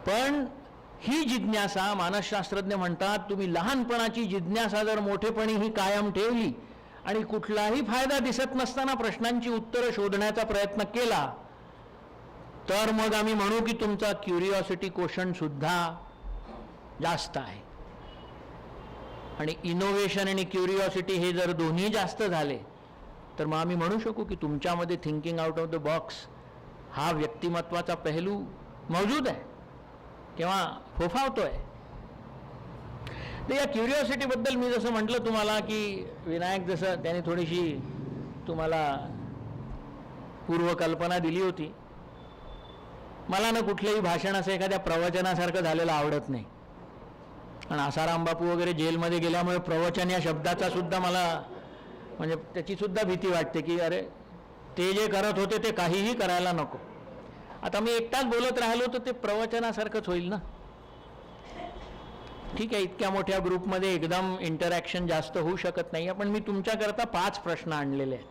पण ही जिज्ञासा, मानसशास्त्रज्ञ म्हणतात तुम्ही लहानपणाची जिज्ञासा जर मोठेपणी ही कायम ठेवली आणि कुठलाही फायदा दिसत नसताना प्रश्नांची उत्तरं शोधण्याचा प्रयत्न केला तर मग आम्ही म्हणू की तुमचा क्युरिओसिटी कोशंट सुद्धा जास्त आहे. आणि इनोव्हेशन आणि क्युरिओसिटी हे जर दोन्ही जास्त झाले तर मग आम्ही म्हणू शकू की तुमच्यामध्ये thinking out of the box हा व्यक्तिमत्वाचा पेहलू मौजूद आहे किंवा फोफावतोय. तर या क्युरिओसिटीबद्दल मी जसं म्हटलं तुम्हाला की विनायक जसं त्याने थोडीशी तुम्हाला पूर्वकल्पना दिली होती, मला ना कुठलंही भाषण असं एखाद्या प्रवचनासारखं झालेलं आवडत नाही. आणि आसाराम बापू वगैरे जेलमध्ये गेल्यामुळे प्रवचन या शब्दाचा सुद्धा मला म्हणजे त्याची सुद्धा भीती वाटते की अरे ते जे करत होते ते काहीही करायला नको. आता मी एकटाच बोलत राहिलो तर ते प्रवचनासारखंच होईल ना. ठीक आहे, इतक्या मोठ्या ग्रुपमध्ये एकदम इंटरॅक्शन जास्त होऊ शकत नाही, पण मी तुमच्याकरता 5 प्रश्न आणलेले आहेत.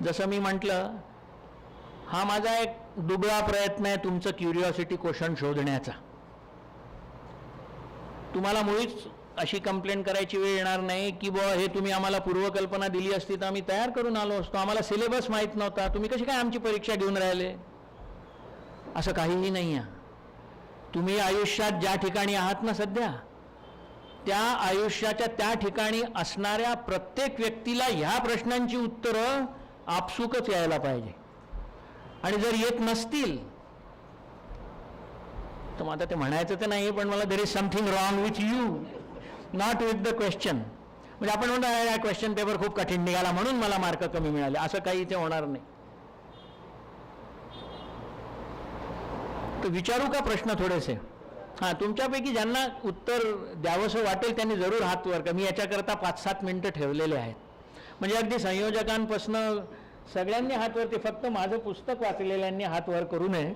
जसं मी म्हटलं, हा माझा एक दुबळा प्रयत्न आहे तुमचं क्युरिओसिटी क्वेश्चन शोधण्याचा. तुम्हाला मुळीच अशी कंप्लेंट करायची वेळ येणार नाही की बुवा हे तुम्ही आम्हाला पूर्वकल्पना दिली असती तर आम्ही तयार करून आलो असतो, आम्हाला सिलेबस माहीत नव्हता, तुम्ही कशी काय आमची परीक्षा घेऊन राहिले. असं काहीही नाही आहे. तुम्ही आयुष्यात ज्या ठिकाणी आहात ना सध्या, त्या आयुष्याच्या त्या ठिकाणी असणाऱ्या प्रत्येक व्यक्तीला ह्या प्रश्नांची उत्तरं आपसुकच यायला पाहिजे. आणि जर येत नसतील तर मग आता ते म्हणायचं तर नाही, पण मला there is something wrong with you, not with the question. म्हणजे आपण म्हणतो या क्वेश्चन पेपर खूप कठीण निघाला म्हणून मला मार्क कमी मिळाले, असं काही इथे होणार नाही. तर विचारू का प्रश्न थोडेसे? हां, तुमच्यापैकी ज्यांना उत्तर द्यावंसं वाटेल त्यांनी जरूर हात वर करा. मी याच्याकरता 5-7 मिनटं ठेवलेले आहेत. म्हणजे अगदी संयोजकांपासनं सगळ्यांनी हात वर, ते फक्त माझं पुस्तक वाचलेल्यांनी हात वर करू नये,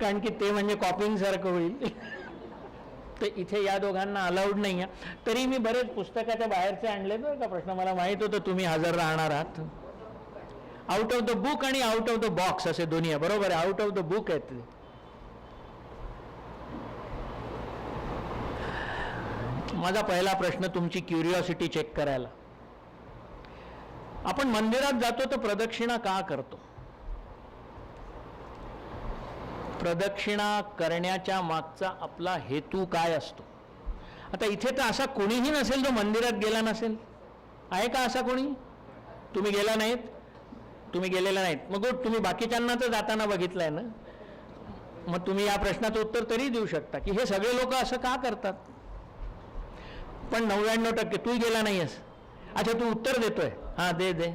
कारण की ते म्हणजे कॉपिंगसारखं होईल. ते इथे या दोघांना अलाउड नाही आहे. तरी मी बरेच पुस्तकाच्या बाहेरचे आणले बरं का प्रश्न. मला माहीत होतं तुम्ही हजर राहणार आहात. आउट ऑफ द बुक आणि आउट ऑफ द बॉक्स असे दोन्ही आहे. बरोबर आहे, आउट ऑफ द बुक आहेत ते. माझा पहिला प्रश्न तुमची क्युरिओसिटी चेक करायला. आपण मंदिरात जातो तर प्रदक्षिणा का करतो? प्रदक्षिणा करण्याच्या मागचा आपला हेतू काय असतो? आता इथे तर असा कोणीही नसेल जो मंदिरात गेला नसेल. आहे का असा कोणी? तुम्ही गेला नाहीत? तुम्ही गेलेला नाहीत, मग गुड. तुम्ही बाकीच्यांना तर जाताना बघितलंय ना. मग तुम्ही या प्रश्नाचं उत्तर तरी देऊ शकता की हे सगळे लोक असं का करतात. पण 99% तू गेला नाहीयेस. अच्छा, तू उत्तर देतोय. हा, दे दे.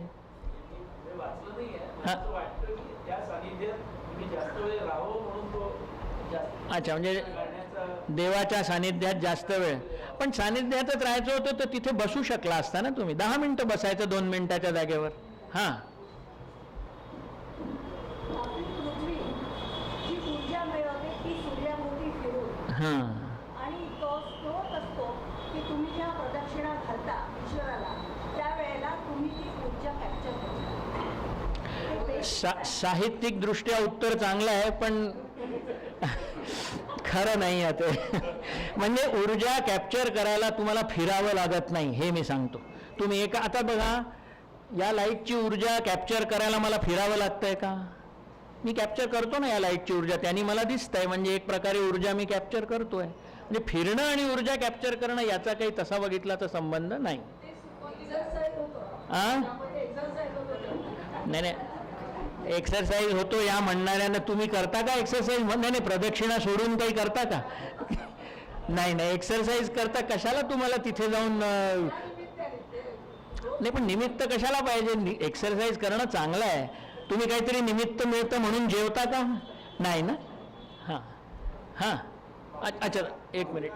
अच्छा, म्हणजे देवाच्या सानिध्यात जास्त वेळ. पण सानिध्यातच राहायचं होतं तर तिथे बसू शकला असता ना तुम्ही. 10 मिनिटं बसायचं 2 मिनिटाच्या जागेवर. हां, हां, आणि तो स्रोत असतो की तुम्ही जेव्हा प्रदक्षिणा घालता ईश्वराला त्यावेळेला तुम्ही ती ऊर्जा कॅप्चर करता. साहित्यिक दृष्ट्या उत्तर चांगलं आहे, पण खरं नाही आहे ते. म्हणजे ऊर्जा कॅप्चर करायला तुम्हाला फिरावं लागत नाही, हे मी सांगतो. तुम्ही आता बघा, या लाईटची ऊर्जा कॅप्चर करायला मला फिरावं लागतंय का? मी कॅप्चर करतो ना या लाईटची ऊर्जा, त्यांनी मला दिसतंय. म्हणजे एक प्रकारे ऊर्जा मी कॅप्चर करतोय. म्हणजे फिरणं आणि ऊर्जा कॅप्चर करणं याचा काही तसा बघितला तर संबंध नाही. नाही नाही, एक्सरसाइज होतो या म्हणणाऱ्यानं तुम्ही करता का एक्सरसाइज? नाही, प्रदक्षिणा सोडून काही करता का? नाही नाही, एक्सरसाइज करता कशाला तुम्हाला तिथे जाऊन? नाही, पण निमित्त कशाला पाहिजे? एक्सरसाइज करणं चांगलं आहे. तुम्ही काहीतरी निमित्त मिळतं म्हणून जेवता का? नाही ना. हां हां, अच्छा, एक मिनिट.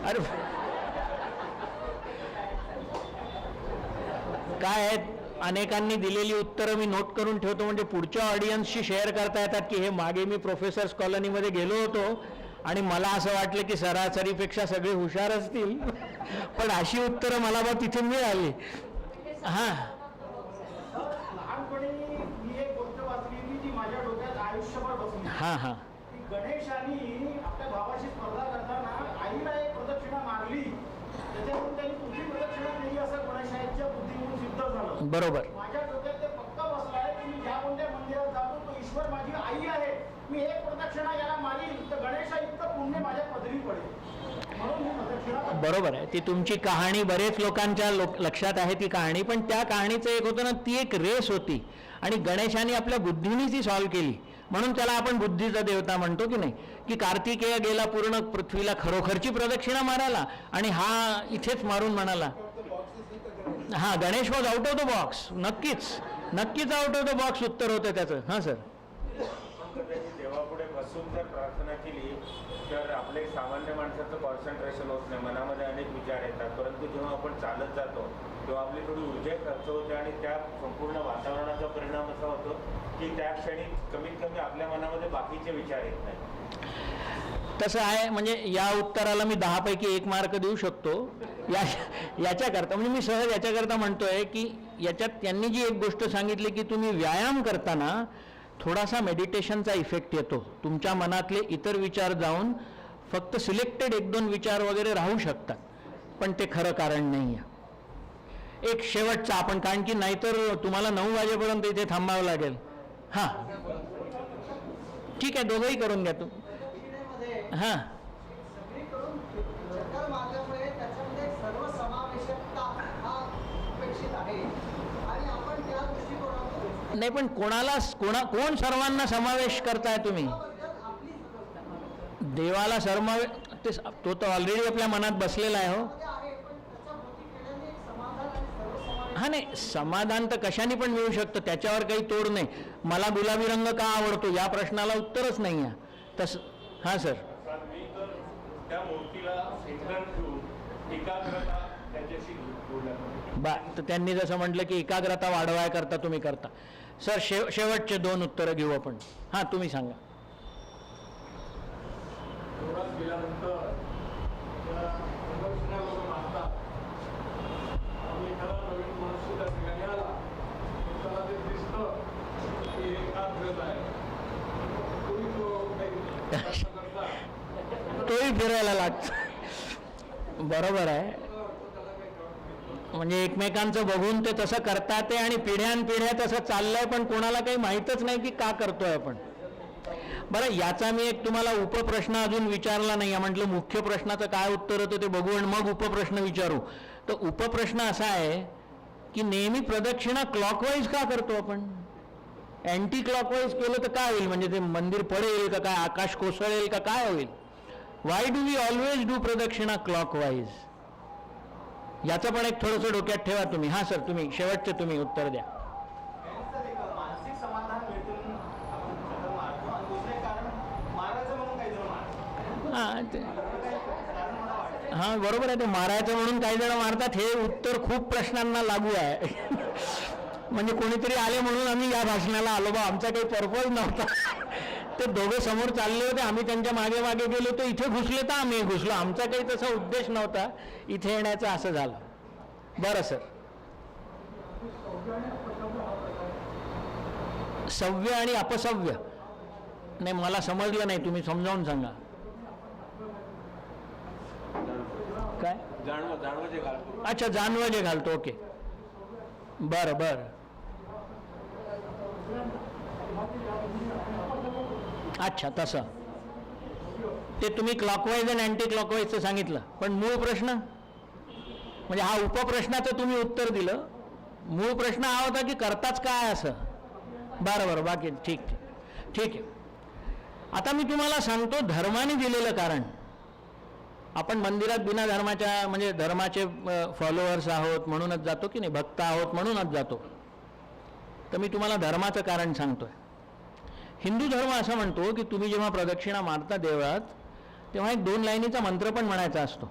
अरे काय आहेत, अनेकांनी दिलेली उत्तरं मी नोट करून ठेवतो, म्हणजे पुढच्या ऑडियन्सशी शेअर करता येतात की हे मागे मी प्रोफेसर्स कॉलनीमध्ये गेलो होतो आणि मला असं वाटलं की सरासरीपेक्षा सगळे हुशार असतील, पण अशी उत्तरं मला बघ तिथे मिळाली. हां, हां हां, गणेशाने आपल्या भावाशी स्पर्धा करताना आईला एक प्रदक्षिणा मारली, त्याच्यातून त्यांनी तुझी प्रदक्षिणा केली असं गणेशाच्या बुद्धीवरून सिद्ध झालं. बरोबर. माझ्या डोक्यात ते पक्का बसलाय की मी ज्या कोणत्या मंदिरात जातो तो ईश्वर माझी आई आहे. मी एक प्रदक्षिणा याला मारील तर गणेशा इतकं पुण्य माझ्या पदरी पडेल. बरोबर आहे. ती तुमची कहाणी बरेच लोकांच्या लक्षात आहे ती कहाणी, पण त्या कहाणीचं एक होतं ना, ती एक रेस होती आणि गणेशाने आपल्या बुद्धीने ती सॉल्व्ह केली. म्हणून त्याला आपण बुद्धीचा देवता म्हणतो की नाही, की कार्तिकेय गेला पूर्ण पृथ्वीला खरोखरची प्रदक्षिणा मारायला आणि हा इथेच मारून म्हणाला. हां, Ganesh was out of the box. नक्कीच आउट ऑफ द बॉक्स उत्तर होतं त्याचं. हां सर. देवापुढे बसून जर प्रार्थना केली तर आपले सामान्य माणसाचं कॉन्सन्ट्रेशन होत नाही, मनामध्ये अनेक विचार येतात. परंतु जेव्हा आपण चालत जातो तेव्हा आपली थोडी ऊर्जा खर्च होते आणि त्या संपूर्ण वातावरणाचा परिणाम असा होतो की त्या क्षणी कमीत कमी आपल्या मनामध्ये बाकीचे विचार येत नाही. तसं आहे. म्हणजे या उत्तराला मी 10 पैकी 1 मार्क देऊ शकतो. याच्याकरता म्हणजे मी सहज याच्याकरता म्हणतोय की याच्यात त्यांनी जी एक गोष्ट सांगितली की तुम्ही व्यायाम करताना थोडासा मेडिटेशनचा इफेक्ट येतो. तुमच्या मनातले इतर विचार जाऊन फक्त सिलेक्टेड 1-2 विचार वगैरे राहू शकतात, पण ते खरं कारण नाही आहे. एक शेवटचा आपण, कारण की नाहीतर तुम्हाला 9 वाजेपर्यंत इथे थांबावं लागेल. हां ठीक आहे, दोघंही करून घ्या तुम्ही. हां सगळीकडून चक्कर मारल्यामुळे त्याच्यामध्ये सर्वसमावेशकता हा अपेक्षित आहे आणि आपण त्या दृष्टिकोनातून नाही, पण कोण सर्वांना समावेश करताय तुम्ही? आपली देवाला तो तर ऑलरेडी आपल्या मनात बसलेला आहे. हो आहे, पण त्याच्या भोवती केल्याने एक समाधान आणि सर्वसमावेश. हा, नाही, समाधान तर कशाने पण मिळू शकतं, त्याच्यावर काही तोड नाही. मला गुलाबी रंग का आवडतो या प्रश्नाला उत्तरच नाही आहे तसं. हां सर. मी तर त्या मूर्तीला सिंगल ठेवून एकाग्रता त्याच्याशी जोडल्या. तर त्यांनी जसं म्हटलं की एकाग्रता वाढवायकरता तुम्ही करता. सर शेवटचे 2 उत्तरं घेऊ आपण. हां तुम्ही सांगा. थोडाच गेल्यानंतर त्या प्रदक्षिणा लोक मागतात आणि एखादा नवीन मनुष्य त्या ठिकाणी आला तर त्याला ते दिसतं की एकाग्रता आहे. कोणी तो काही प्रश्न करता तोही फिरायला लागतो. बरोबर आहे. त्याला काही कळत नाही. म्हणजे एकमेकांचं बघून ते तसं करतात ते आणि पिढ्यानपिढ्या तसं चाललंय, पण कोणाला काही माहीतच नाही की का करतोय आपण. बरं, याचा मी एक तुम्हाला उपप्रश्न अजून विचारला नाही. म्हटलं मुख्य प्रश्नाचं काय उत्तर होतं ते बघू आणि मग उपप्रश्न विचारू. तर उपप्रश्न असा आहे की नेहमी प्रदक्षिणा क्लॉकवाईज का करतो आपण? अँटी क्लॉकवाईज केलं तर काय होईल? म्हणजे ते मंदिर पडेल का काय, आकाश कोसळेल का काय होईल? Why do we always do प्रदक्षिणा क्लॉकवाईज? याचं पण एक थोडंसं डोक्यात ठेवा तुम्ही. हां सर, तुम्ही शेवटचे तुम्ही उत्तर द्या. यांचं एक मानसिक समाधान मिळतं म्हणून आपण चक्कर मारतो आणि दुसरे कारण मारायचं म्हणून काही जण मारतात. हां ते कारण मला वाटतं हां बरोबर आहे. ते मारायचं म्हणून काही जण मारतात हे उत्तर खूप प्रश्नांना लागू आहे. म्हणजे कोणीतरी आले म्हणून आम्ही या भाषणाला आलो, बा आमचा काही पर्पज नव्हता. ते दोघं समोर चालले होते, आम्ही त्यांच्या मागे मागे गेलो, तर इथे घुसले तर आम्ही घुसलो. आमचा काही तसा उद्देश नव्हता इथे येण्याचा, असं झालं. बरं सर. सव्य आणि अपसव्य नाही, मला समजलं नाही, तुम्ही समजावून सांगा. काय? जाणवं जे घालतो. अच्छा, जानवं जे घालतो. ओके, बरं बरं. अच्छा, तसं ते तुम्ही क्लॉकवाईज आणि अँटी क्लॉकवाईजचं सांगितलं, पण मूळ प्रश्न म्हणजे हा उपप्रश्नाचं तुम्ही उत्तर दिलं. मूळ प्रश्न हा होता की करताच काय असं. बरं बरं, बाकी ठीक ठीक आहे. आता मी तुम्हाला सांगतो धर्माने दिलेलं कारण. आपण मंदिरात बिना धर्माच्या म्हणजे धर्माचे फॉलोअर्स आहोत म्हणूनच जातो की नाही, भक्त आहोत म्हणूनच जातो. तर मी तुम्हाला धर्माचं कारण सांगतोय. हिंदू धर्म असं म्हणतो की तुम्ही जेव्हा प्रदक्षिणा मारता देवळात तेव्हा एक 2 लाईनीचा मंत्र पण म्हणायचा असतो.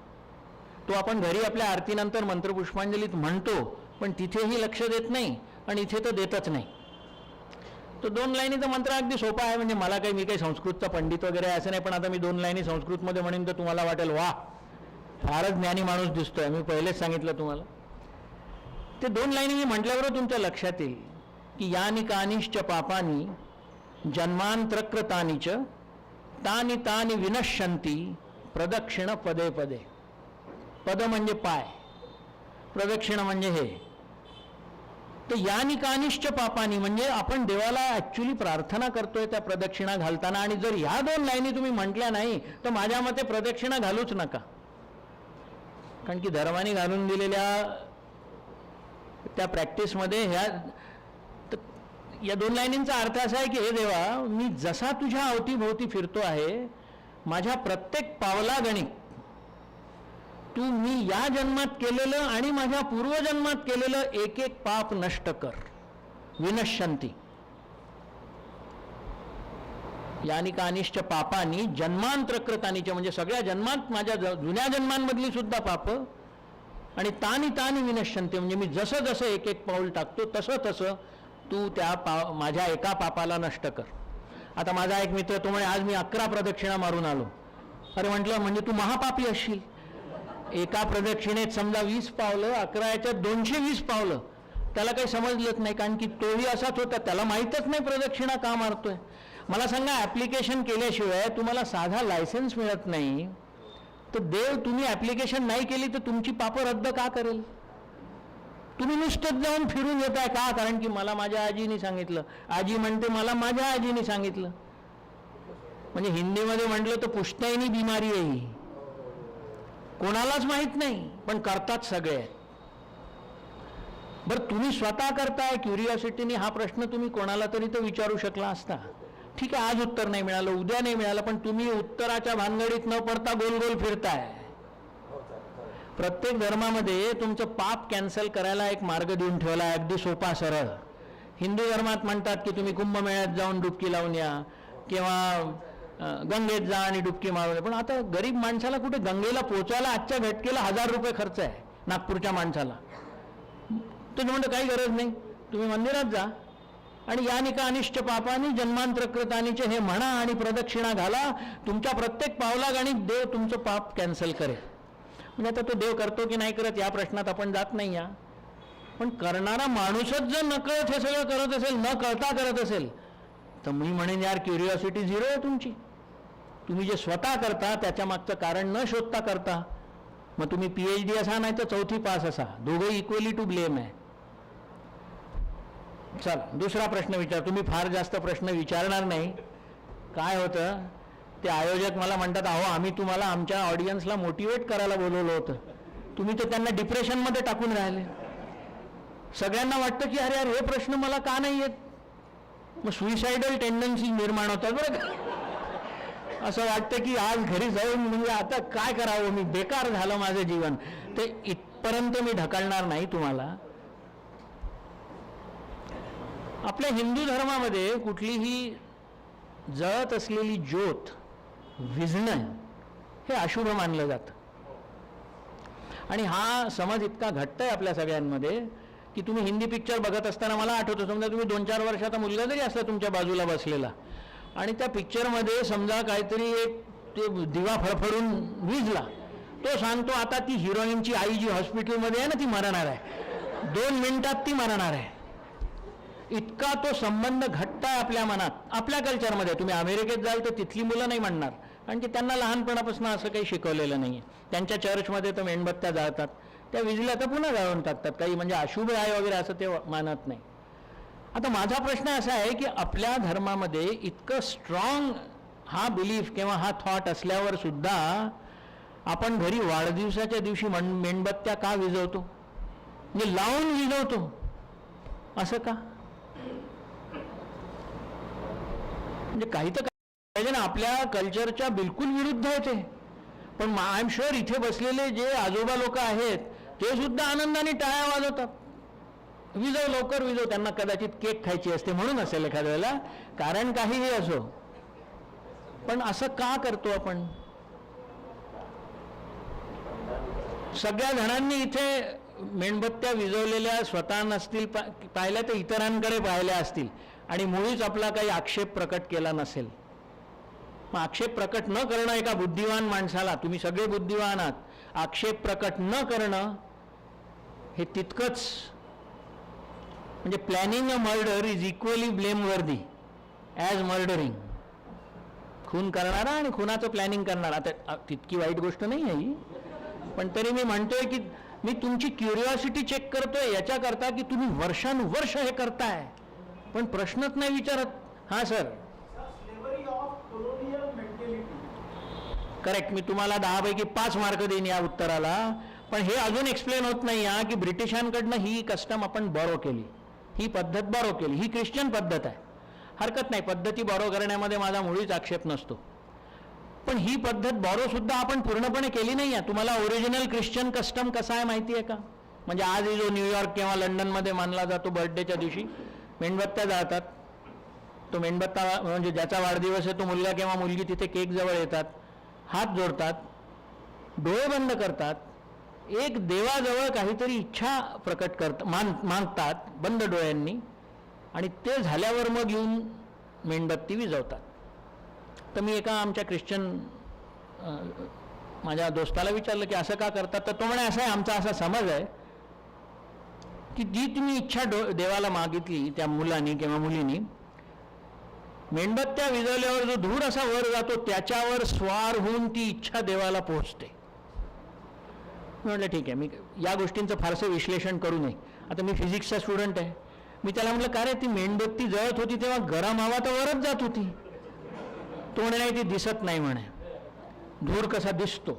तो आपण घरी आपल्या आरतीनंतर मंत्रपुष्पांजलीत म्हणतो, पण तिथेही लक्ष देत नाही आणि इथे तर देतच नाही. तो 2 लाईनीचा मंत्र अगदी सोपा आहे. म्हणजे मला काही, मी काही संस्कृतचा पंडित वगैरे आहे असं नाही, पण आता मी 2 लाईनी संस्कृतमध्ये म्हणेन तर तुम्हाला वाटेल वा फारच ज्ञानी माणूस दिसतोय. मी पहिलेच सांगितलं तुम्हाला. ते 2 लाईनी मी म्हटल्याबरोबर तुमच्या लक्षात येईल की यानी कानिश्च पापानी जन्मांतरकृतानी च तानी तानी विनश्यन्ति प्रदक्षिण पदे पदे. पद म्हणजे पाय, प्रदक्षिण म्हणजे हे. तर यानी कानिश्च पापानी म्हणजे आपण देवाला ॲक्च्युली प्रार्थना करतोय त्या प्रदक्षिणा घालताना. आणि जर ह्या 2 लाईनी तुम्ही म्हटल्या नाही तर माझ्या मते प्रदक्षिणा घालूच नका. कारण की धर्माने घालून दिलेल्या त्या प्रॅक्टिसमध्ये ह्या या 2 लाईनींचा अर्थ असा आहे की हे देवा, मी जसा तुझ्या अवतीभोवती फिरतो आहे, माझ्या प्रत्येक पावलागणिक तू मी या जन्मात केलेलं आणि माझ्या पूर्वजन्मात केलेलं एक एक पाप नष्ट कर. विनश्यंती यानी कानिश्च पापानी जन्मांतरकृतानीचे, म्हणजे सगळ्या जन्मात माझ्या जुन्या जन्मांमधली सुद्धा पाप, आणि तानी तानी विनश्यंती, म्हणजे मी जसं जसं एक एक पाऊल टाकतो तसं तसं तू त्या माझ्या एका पापाला नष्ट कर. आता माझा एक मित्र तो म्हणे आज मी 11 प्रदक्षिणा मारून आलो. अरे म्हटलं म्हणजे तू महापापी असशील. एका प्रदक्षिणेत समजा 20 पावलं, 11 याच्यात 220 पावलं. त्याला काही समजलंच नाही, कारण की तोही असाच होता, त्याला माहीतच नाही प्रदक्षिणा का मारतोय. मला सांगा, ॲप्लिकेशन केल्याशिवाय तुम्हाला साधा लायसन्स मिळत नाही, तर देव तुम्ही ॲप्लिकेशन नाही केली तर तुमची पापं रद्द का करेल? तुम्ही नुसतंच जाऊन फिरून येताय का? कारण की मला माझ्या आजीने सांगितलं. आजी म्हणते मला माझ्या आजीने सांगितलं. म्हणजे हिंदीमध्ये म्हटलं तर पुश्तैनी बिमारी आहे ही. कोणालाच माहीत नाही, पण करतात सगळे. बरं, तुम्ही स्वतः करताय क्युरिओसिटीने, हा प्रश्न तुम्ही कोणाला तरी तर विचारू शकला असता. ठीक आहे, आज उत्तर नाही मिळालं, उद्या नाही मिळालं, पण तुम्ही उत्तराच्या भानगडीत न पडता गोल गोल फिरताय. प्रत्येक धर्मामध्ये तुमचं पाप कॅन्सल करायला एक मार्ग देऊन ठेवला आहे, अगदी सोपा सरळ. हिंदू धर्मात म्हणतात की तुम्ही कुंभमेळ्यात जाऊन डुबकी लावून या, किंवा गंगेत जा आणि डुबकी मारून या. पण आता गरीब माणसाला कुठे गंगेला पोचायला आजच्या घटकेला 1000 रुपये खर्च आहे नागपूरच्या माणसाला. तो म्हणतो काही गरज नाही, तुम्ही मंदिरात जा आणि यानी का अनिष्ट पापानी जन्मांतरकृतानीचे हे म्हणा आणि प्रदक्षिणा घाला. तुमच्या प्रत्येक पावलागणी देव तुमचं पाप कॅन्सल करेल. म्हणजे आता तो देव करतो की नाही करत या प्रश्नात आपण जात नाही या. पण करणारा माणूसच जर नकळत हे सगळं करत असेल, न कळता करत असेल, तर मी म्हणेन यार क्युरिओसिटी 0 आहे तुमची. तुम्ही जे स्वतः करता त्याच्या मागचं कारण न शोधता करता. मग तुम्ही PhD असा नाही तर 4थी पास असा, दोघंही इक्वली टू ब्लेम आहे. चला दुसरा प्रश्न विचार. तुम्ही फार जास्त प्रश्न विचारणार नाही. काय होतं, ते आयोजक मला म्हणतात, अहो आम्ही तुम्हाला आमच्या ऑडियन्सला मोटिवेट करायला बोलवलं होतं, तुम्ही तर त्यांना डिप्रेशनमध्ये टाकून राहिले. सगळ्यांना वाटतं की अरे यार हे प्रश्न मला का नाही येत. मग सुइसाइडल टेंडन्सी निर्माण होतात बरं का. असं वाटतं की आज घरी जाऊन म्हणजे आता काय करावं, मी बेकार झालं माझं जीवन. ते इथपर्यंत मी ढकलणार नाही तुम्हाला. आपल्या हिंदू धर्मामध्ये कुठलीही जळत असलेली ज्योत विझणं हे अशुभ मानलं जातं. आणि हा समज इतका घट्ट आहे आपल्या सगळ्यांमध्ये की तुम्ही हिंदी पिक्चर बघत असताना मला आठवतं, समजा तुम्ही 2-4 वर्षाचा मुलगा जरी असला तुमच्या बाजूला बसलेला आणि त्या पिक्चरमध्ये समजा काहीतरी एक ते दिवा फडफडून विझला, तो सांगतो आता ती हिरोईनची आई जी हॉस्पिटलमध्ये आहे ना ती मरणार आहे, 2 मिनिटात ती मरणार आहे. इतका तो संबंध घट्ट आहे आपल्या मनात. आपल्या कल्चरमध्ये तुम्ही अमेरिकेत जाल तर तिथली मुलं नाही म्हणणार, कारण की त्यांना लहानपणापासून असं काही शिकवलेलं नाही आहे. त्यांच्या चर्चमध्ये तर मेणबत्त्या जाळतात, त्या विजल्या तर पुन्हा जाळून टाकतात. काही म्हणजे अशुभ आहे वगैरे असं ते मानत नाही. आता माझा प्रश्न असा आहे की आपल्या धर्मामध्ये इतकं स्ट्रॉंग हा बिलीफ किंवा हा थॉट असल्यावर सुद्धा आपण घरी वाढदिवसाच्या दिवशी मेणबत्त्या का विझवतो, म्हणजे लावून विझवतो असं का? म्हणजे काही तर पाहिजे ना. आपल्या कल्चरच्या बिलकुल विरुद्ध होते. पण आय एम शुअर इथे बसलेले जे आजोबा लोक आहेत ते सुद्धा आनंदाने टाळ्या वाजवतात. विजव लवकर विजव, त्यांना कदाचित केक खायची असते म्हणून असेल एखाद्या वेळेला, कारण काहीही असो. पण असं का करतो आपण? सगळ्या जणांनी इथे मेणबत्त्या विजवलेल्या स्वतः नसतील पाहिल्या तर इतरांकडे पाहिल्या असतील आणि मुळीच आपला काही आक्षेप प्रकट केला नसेल. मग आक्षेप प्रकट न करणं एका बुद्धिवान माणसाला, तुम्ही सगळे बुद्धिवान आहात, आक्षेप प्रकट न करणं हे तितकंच म्हणजे planning a murder is equally blameworthy as murdering. खून करणारा आणि खुनाचं प्लॅनिंग करणारा, आता तितकी वाईट गोष्ट नाही आहे ही, पण तरी मी म्हणतोय की मी तुमची क्युरिओसिटी चेक करतोय याच्याकरता की तुम्ही वर्षानुवर्ष हे करताय पण प्रश्नच नाही विचारत. हां sir. Slavery of colonial mentality. Correct. मी तुम्हाला 10 पैकी 5 मार्क देईन या उत्तराला. पण हे अजून एक्सप्लेन होत नाही की ब्रिटिशांकडनं ही कस्टम आपण बॉरो केली. ही पद्धत बॉरो केली, ही ख्रिश्चन पद्धत आहे, हरकत नाही, पद्धती बॉरो करण्यामध्ये माझा मुळीच आक्षेप नसतो. पण ही पद्धत बॉरो सुद्धा आपण पूर्णपणे केली नाही आहे. तुम्हाला ओरिजिनल ख्रिश्चन कस्टम कसा आहे माहिती आहे का? म्हणजे आजही जो न्यूयॉर्क किंवा लंडनमध्ये मानला जातो, बर्थडेच्या दिवशी मेणबत्त्या जाळतात. तो मेणबत्ता म्हणजे ज्याचा वाढदिवस आहे तो मुलगा किंवा मुलगी तिथे केक जवळ येतात, हात जोडतात, डोळे बंद करतात, एक देवाजवळ काहीतरी इच्छा प्रकट मागतात बंद डोळ्यांनी, आणि ते झाल्यावर मग येऊन मेणबत्ती विझवतात. तर मी एका आमच्या ख्रिश्चन माझ्या दोस्ताला विचारलं की असं का करतात? तर तो म्हणे असं आहे, आमचा असा समज आहे की जी तुम्ही इच्छा देवाला मागितली त्या मुलांनी किंवा मुलींनी, मेणबत्त्या विझवल्यावर जो धूर असा वर जातो त्याच्यावर स्वार होऊन ती इच्छा देवाला पोहोचते. मी म्हटलं ठीक आहे, मी या गोष्टींचं फारसं विश्लेषण करू नये. आता मी फिजिक्सचा स्टुडंट आहे. मी त्याला म्हटलं का रे, ती मेणबत्ती जळत होती तेव्हा गरम हवा तर वरच जात होती. तो म्हणे नाही, ती दिसत नाही म्हणे, धूर कसा दिसतो.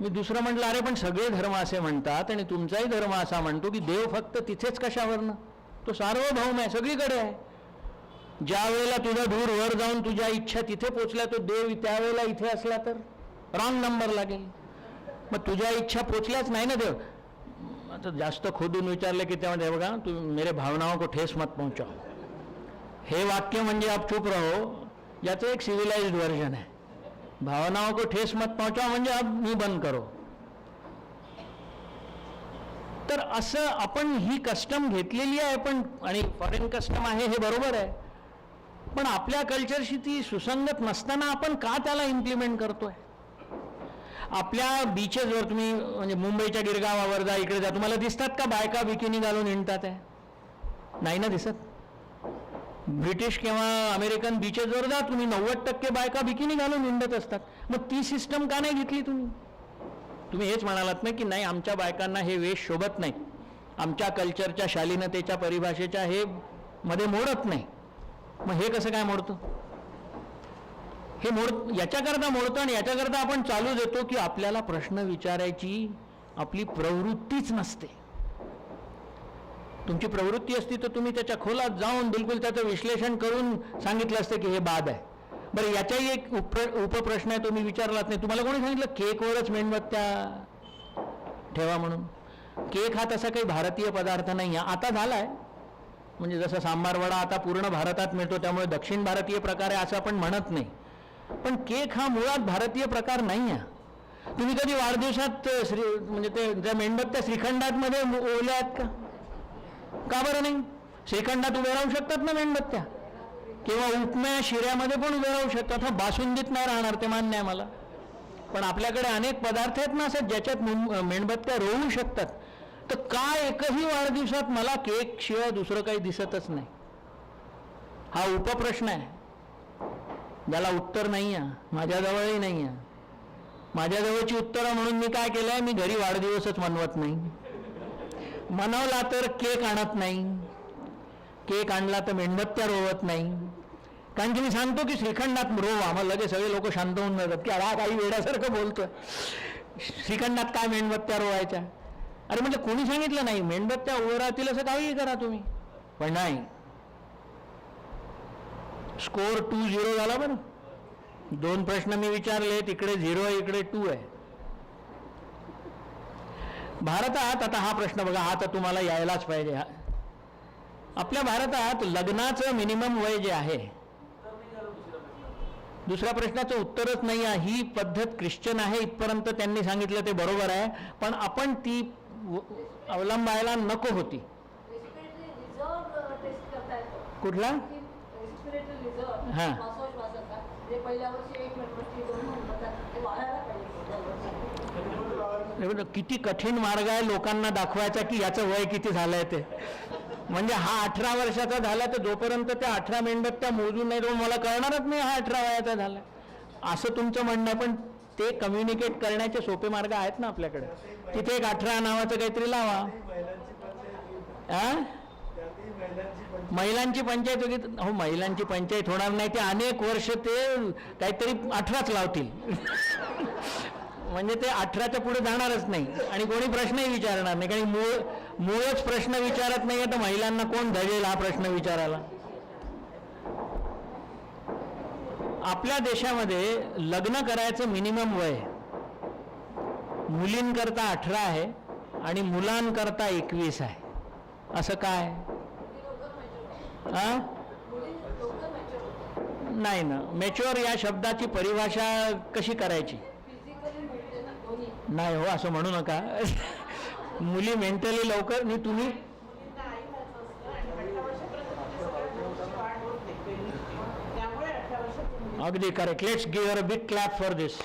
मी दुसरं म्हटलं अरे पण सगळे धर्म असे म्हणतात आणि तुमचाही धर्म असा म्हणतो की देव फक्त तिथेच कशावरनं, तो सार्वभौम आहे, सगळीकडे आहे. ज्या वेळेला तुझा धूर वर जाऊन तुझ्या इच्छा तिथे पोचल्या, तो देव त्यावेळेला इथे असला तर रॉंग नंबर लागेल. मग तुझ्या इच्छा पोचल्याच नाही ना देव. आता जास्त खोदून विचारलं की त्यामध्ये बघा, तू मेरे भावनाओं को ठेस मत पहुंचाओ, हे वाक्य म्हणजे आप चुप रहो याचं एक सिव्हिलाइज्ड व्हर्जन आहे. भावनाओं को ठेस मत पहुंचाओ म्हणजे अब मी बंद करो. तर असं आपण ही कस्टम घेतलेली आहे, पण आणि फॉरेन कस्टम आहे हे बरोबर आहे, पण आपल्या कल्चरशी ती सुसंगत नसताना आपण का त्याला इम्प्लिमेंट करतोय? आपल्या बीचेसवर तुम्ही म्हणजे मुंबईच्या गिरगावावर जा, इकडे जा, तुम्हाला दिसतात का बायका बिकिनी घालून हिंडतात आहे? नाही ना दिसत. ब्रिटिश किंवा अमेरिकन बीचेसवर जा तुम्ही, 90% बायका बिकिनी घालून हिंडत असतात. मग ती सिस्टम का नाही घेतली तुम्ही? तुम्ही हेच म्हणालात ना की नाही आमच्या बायकांना हे वेश शोभत नाही, आमच्या कल्चरच्या शालीनतेच्या परिभाषेच्या हे मध्ये मोडत नाही. मग हे कसं काय मोडतं? हे याच्याकरता मोडतं आणि याच्याकरता आपण चालू देतो की आपल्याला प्रश्न विचारायची आपली प्रवृत्तीच नसते. तुमची प्रवृत्ती असती तर तुम्ही त्याच्या खोलात जाऊन बिलकुल त्याचं विश्लेषण करून सांगितलं असतं की हे बाद आहे. बरं, याचाही एक उपप्रश्न आहे, तो मी विचारलाच नाही. तुम्हाला कोणी सांगितलं केकवरच मेणबत्त्या ठेवा म्हणून? केक हा तसा काही भारतीय पदार्थ नाही आहे. आता झाला आहे, म्हणजे जसं सांबार वडा आता पूर्ण भारतात मिळतो त्यामुळे दक्षिण भारतीय प्रकार आहे असं आपण म्हणत नाही, पण केक हा मुळात भारतीय प्रकार नाही आहे. तुम्ही कधी वाढदिवसात म्हणजे ते ज्या मेणबत्त्या श्रीखंडात ओल्या आहेत का? का बरं नाही? श्रीखंडात उभे राहू शकतात ना मेणबत्त्या, किंवा उपम्या शिऱ्यामध्ये पण उभे राहू शकतात. हा बासुंदीत नाही राहणार, ते मान्य आहे मला, पण आपल्याकडे अनेक पदार्थ आहेत ना असं ज्याच्यात मेणबत्त्या रोवू शकतात. तर का एकही वाढदिवसात मला केक शिवाय दुसरं काही दिसतच नाही? हा उपप्रश्न आहे, ज्याला उत्तर नाही आहे, माझ्याजवळही नाही आहे. माझ्याजवळची उत्तरं म्हणून मी काय केलं आहे, मी घरी वाढदिवसच मनवत नाही. मनवला तर केक आणत नाही, केक आणला तर मेणबत्त्या रोवत नाही. कारण की मी सांगतो की श्रीखंडात रोवा, मग लगेच सगळे लोक शांत होऊन जातात की हा काही वेड्यासारखं बोलतोय, श्रीखंडात काय मेणबत्त्या रोवायच्या? अरे म्हणजे कोणी सांगितलं नाही मेणबत्त्या उभं राहतील असं काही करा तुम्ही, पण नाही. स्कोर 2-0 झाला बरं. 2 प्रश्न मी विचारले, तिकडे 0 इकडे 2 आहे. भारतात आता हा प्रश्न बघा, हा तर तुम्हाला यायलाच पाहिजे. आपल्या भारतात लग्नाचं मिनिमम वय जे आहे, दुसऱ्या प्रश्नाचं उत्तरच नाही आहे. ही पद्धत ख्रिश्चन आहे इथपर्यंत त्यांनी सांगितलं ते बरोबर आहे, पण आपण ती अवलंबायला नको होती. कुठला? हां, किती कठीण मार्ग आहे लोकांना दाखवायचा की याचं वय किती झालंय ते. म्हणजे हा 18 वर्षाचा झाला तर जोपर्यंत त्या 18 मेणबत्त्या मोजून नाही तो मला कळणारच नाही हा 18 वयाचा झाला, असं तुमचं म्हणणं. पण ते कम्युनिकेट करण्याचे सोपे मार्ग आहेत ना आपल्याकडे. तिथे एक 18 नावाचं काहीतरी लावा. महिलांची पंचायत होती. हो, महिलांची पंचायत होणार नाही, ते अनेक वर्ष ते काहीतरी 18च लावतील. म्हणजे ते 18च्या पुढे जाणारच नाही आणि कोणी प्रश्नही विचारणार नाही, कारण मूळच प्रश्न विचारत नाहीये तर महिलांना कोण धजेल हा प्रश्न विचारायला. आपल्या देशामध्ये लग्न करायचं मिनिमम वय मुलींकरता 18 आहे आणि मुलांकरता 21 आहे. असं काय? हा? नाही ना. मॅच्युअर या शब्दाची परिभाषा कशी करायची? नाही हो, असं म्हणू नका. मुली मेंटली लवकर नाही. तुम्ही मुलींना आई व्हायचं असतं आणि 18 वर्षापर्यंत तुमची सगळ्या गोष्टींची वाढ होत नाही पहिलीची. त्यामुळे 18 वर्षात मुली अगदी correct. Let's give a big clap for this.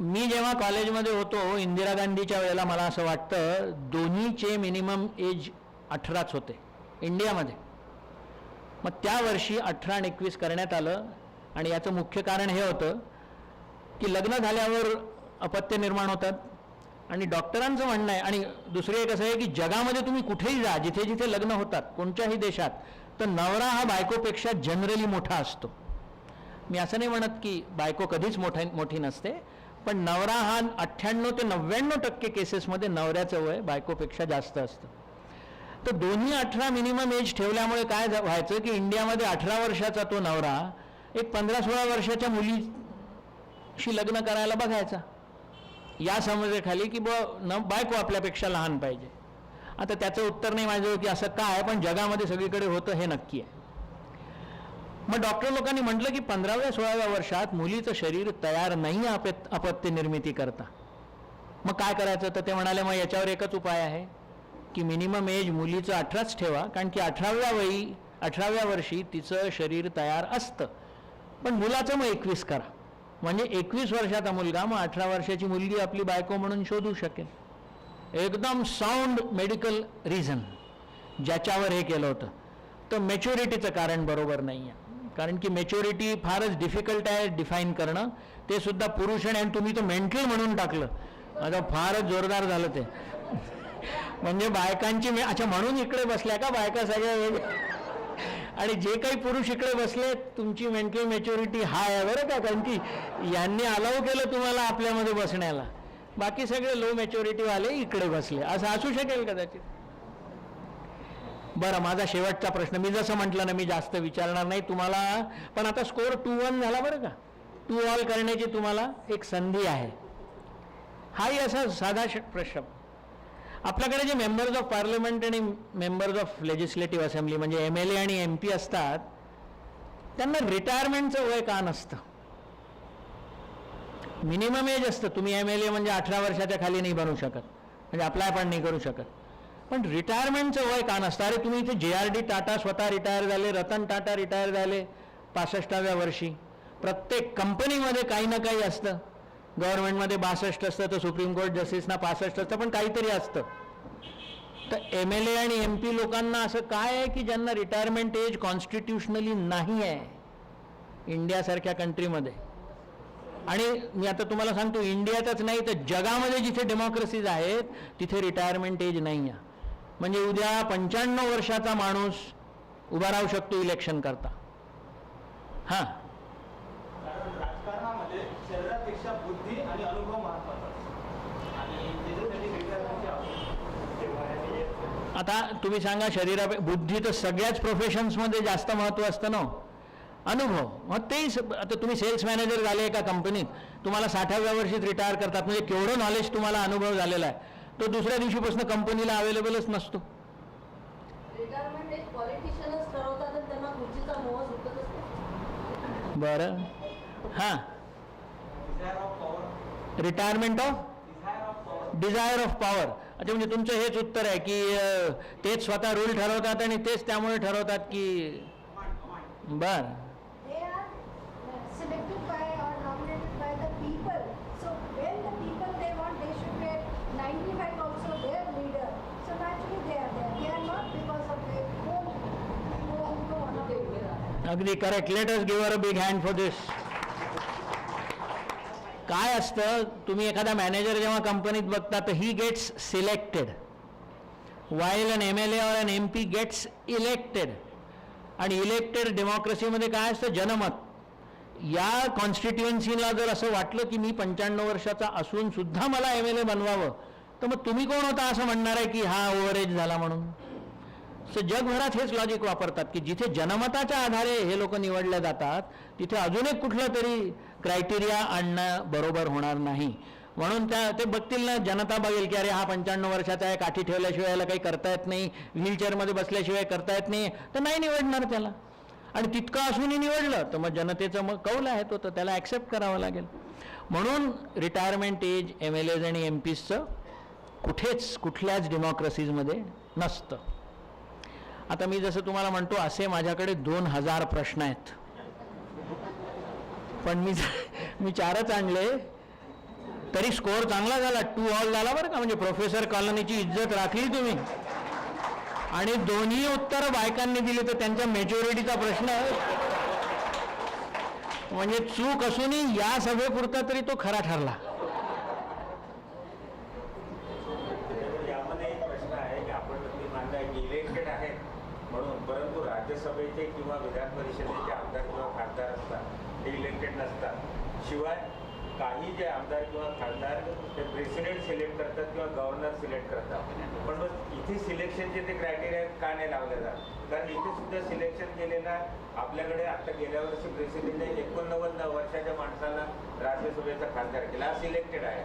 मी जेव्हा कॉलेजमध्ये होतो इंदिरा गांधीच्या वेळेला मला असं वाटतं दोन्हीचे मिनिमम एज 18च होते इंडियामध्ये. मग त्या वर्षी 18 आणि 21 करण्यात आलं आणि याचं मुख्य कारण हे होतं की लग्न झाल्यावर अपत्य निर्माण होतात आणि डॉक्टरांचं म्हणणं आहे. आणि दुसरं एक असं आहे की जगामध्ये तुम्ही कुठेही जा, जिथे जिथे लग्न होतात कोणत्याही देशात, तर नवरा हा बायकोपेक्षा जनरली मोठा असतो. मी असं नाही म्हणत की बायको कधीच मोठी नसते, पण नवरा हा 98 ते 99% केसेसमध्ये नवऱ्याचं वय बायकोपेक्षा जास्त असतं. तर दोन्ही 18 मिनिमम एज ठेवल्यामुळे काय व्हायचं की इंडियामध्ये 18 वर्षाचा तो नवरा एक 15-16 वर्षाच्या मुलीशी लग्न करायला बघायचा, या समजेखाली की बायको आपल्यापेक्षा लहान पाहिजे. आता त्याचं उत्तर नाही माझं की असं काय, पण जगामध्ये सगळीकडे होतं हे नक्की आहे. मग डॉक्टर लोकांनी म्हटलं की 15व्या-16व्या वर्षात मुलीचं शरीर तयार नाही अपत्य निर्मिती करता. मग काय करायचं? तर ते म्हणाले मग याच्यावर एकच उपाय आहे की मिनिमम एज मुलीचं 18च ठेवा, कारण की 18व्या वर्षी तिचं शरीर तयार असतं. पण मुलाचं मग 21 करा, म्हणजे 21 वर्षाचा मुलगा मग 18 वर्षाची मुलगी आपली बायको म्हणून शोधू शकेल. एकदम साऊंड मेडिकल रिझन ज्याच्यावर हे केलं होतं. तर मॅच्युरिटीचं कारण बरोबर नाही आहे, कारण की मॅच्युरिटी फारच डिफिकल्ट आहे डिफाईन करणं, ते सुद्धा पुरुष. आणि तुम्ही तो मेंटल म्हणून टाकलं, आता फारच जोरदार झालं ते. म्हणजे बायकांची अच्छा म्हणून इकडे बसल्या का बायका सगळ्या वेगळ्या, आणि जे काही पुरुष इकडे बसले तुमची मेंटल मॅच्युरिटी हाय आहे बरं का, कारण की यांनी अलाव केलं तुम्हाला आपल्यामध्ये बसण्याला, बाकी सगळे लो मॅच्युरिटीवाले इकडे बसले. असं असू शकेल कदाचित. बरं, माझा शेवटचा प्रश्न, मी जसं म्हटलं ना मी जास्त विचारणार नाही तुम्हाला, पण आता स्कोअर 2-1 झाला बरं का. 2 ऑल करण्याची तुम्हाला एक संधी आहे. हाही असा साधा प्रश्न. आपल्याकडे जे मेंबर्स ऑफ पार्लमेंट आणि मेंबर्स ऑफ लेजिस्लेटिव्ह असेंब्ली म्हणजे MLA आणि MP असतात, त्यांना रिटायरमेंटचं वय का नसतं? मिनिमम एज असतं. तुम्ही MLA म्हणजे 18 वर्षाच्या खाली नाही बनू शकत, म्हणजे अप्लाय पण नाही करू शकत. पण रिटायरमेंटचं वय का नसतं? अरे तुम्ही इथे JRD टाटा स्वतः रिटायर झाले, रतन टाटा रिटायर झाले 65व्या वर्षी. प्रत्येक कंपनीमध्ये काही ना काही असतं. गव्हर्नमेंटमध्ये 62 असतं, तर सुप्रीम कोर्ट जस्टिसना 65 असतं, पण काहीतरी असतं. तर MLA आणि MP लोकांना असं काय आहे की ज्यांना रिटायरमेंट एज कॉन्स्टिट्युशनली नाही आहे इंडियासारख्या कंट्रीमध्ये? आणि मी आता तुम्हाला सांगतो, इंडियातच नाही तर जगामध्ये जिथे डेमोक्रेसीज आहेत तिथे रिटायरमेंट एज नाही आहे. म्हणजे उद्या 95 वर्षाचा माणूस उभा राहू शकतो इलेक्शन करता. हां, कारण राजकारणामध्ये शरीरापेक्षा बुद्धी आणि अनुभव महत्त्वाचा असतो आणि त्याच्यासाठी रिटायरमेंटची आवश्यकता. आता तुम्ही सांगा, बुद्धी तर सगळ्याच प्रोफेशन्समध्ये जास्त महत्त्व असतं ना, अनुभव. मग तेही आता तुम्ही सेल्स मॅनेजर झाले एका कंपनीत, तुम्हाला 60व्या वर्षीत रिटायर करतात, म्हणजे केवढं नॉलेज तुम्हाला अनुभव झालेला आहे, तो दुसऱ्या दिवशीपासून कंपनीला अवेलेबलच नसतो. रिटायरमेंट एक पॉलिटिशियनच ठरवतात आणि त्यांना खुर्चीचा मोह सुटतच नाही. बरं, हां, retirement of desire of power. अच्छा, म्हणजे तुमचं हेच उत्तर आहे की तेच स्वतः रूल ठरवतात आणि तेच त्यामुळे ठरवतात की? बरं, They are selected by or nominated by the people. So when the people they want, they should get 95 also their leader. So naturally they are there. They are not because of their own अगदी correct. Let us give a big hand for this. काय असतं, तुम्ही एखादा मॅनेजर जेव्हा कंपनीत बघता तर he gets selected, while an MLA or an MP gets elected. आणि इलेक्टेड डेमोक्रेसीमध्ये काय असतं, जनमत. या कॉन्स्टिट्युएन्सीला जर असं वाटलं की मी 95 वर्षाचा असून सुद्धा मला MLA बनवावं, तर मग तुम्ही कोण होता असं म्हणणार आहे की हा ओव्हरेज झाला म्हणून? सो जगभरात हेच लॉजिक वापरतात की जिथे जनमताच्या आधारे हे लोक निवडले जातात तिथे अजून एक कुठलं तरी क्रायटेरिया आणणं बरोबर होणार नाही. म्हणून ते बघतील ना, जनता बघेल की अरे हा 95 वर्षाचा आहे, काठी ठेवल्याशिवाय याला काही करता येत नाही, व्हीलचेअरमध्ये बसल्याशिवाय करता येत नाही, तर नाही निवडणार त्याला. आणि तितकं असूनही निवडलं तर मग जनतेचं मग कौल आहे तो, तर त्याला ॲक्सेप्ट करावं लागेल. म्हणून रिटायरमेंट एज MLAs आणि MPsचं कुठेच कुठल्याच डेमोक्रेसीजमध्ये नसतं. आता मी जसं तुम्हाला म्हणतो असे माझ्याकडे 2000 प्रश्न आहेत, पण मी 4च आणले तरी स्कोअर चांगला झाला, 2 ऑल झाला बरं का. म्हणजे प्रोफेसर कॉलनीची इज्जत राखली तुम्ही. आणि दोन्ही उत्तर बायकांनी दिली, तर त्यांच्या मेच्युरिटीचा प्रश्न म्हणजे चूक असूनही या सभेपुरता तरी तो खरा ठरला. यामध्ये एक प्रश्न आहे की आपण तुम्ही मानताय की इलेक्टेड आहेत म्हणून, परंतु राज्यसभेचे किंवा विधान परिषदेचे आमदार किंवा खासदार असतात ते इलेक्टेड नसतात. शिवाय काही जे आमदार किंवा खासदार ते प्रेसिडेंट सिलेक्ट करतात किंवा गव्हर्नर सिलेक्ट करतात. पण मग इथे सिलेक्शनचे ते क्रायटेरिया का नाही लावले जात? कारण इथे सुद्धा सिलेक्शन केलेला आपल्याकडे आता गेल्या वर्षी प्रेसिडेंटने 89 वर्षाच्या माणसाला राज्यसभेचा खासदार केला, हा सिलेक्टेड आहे.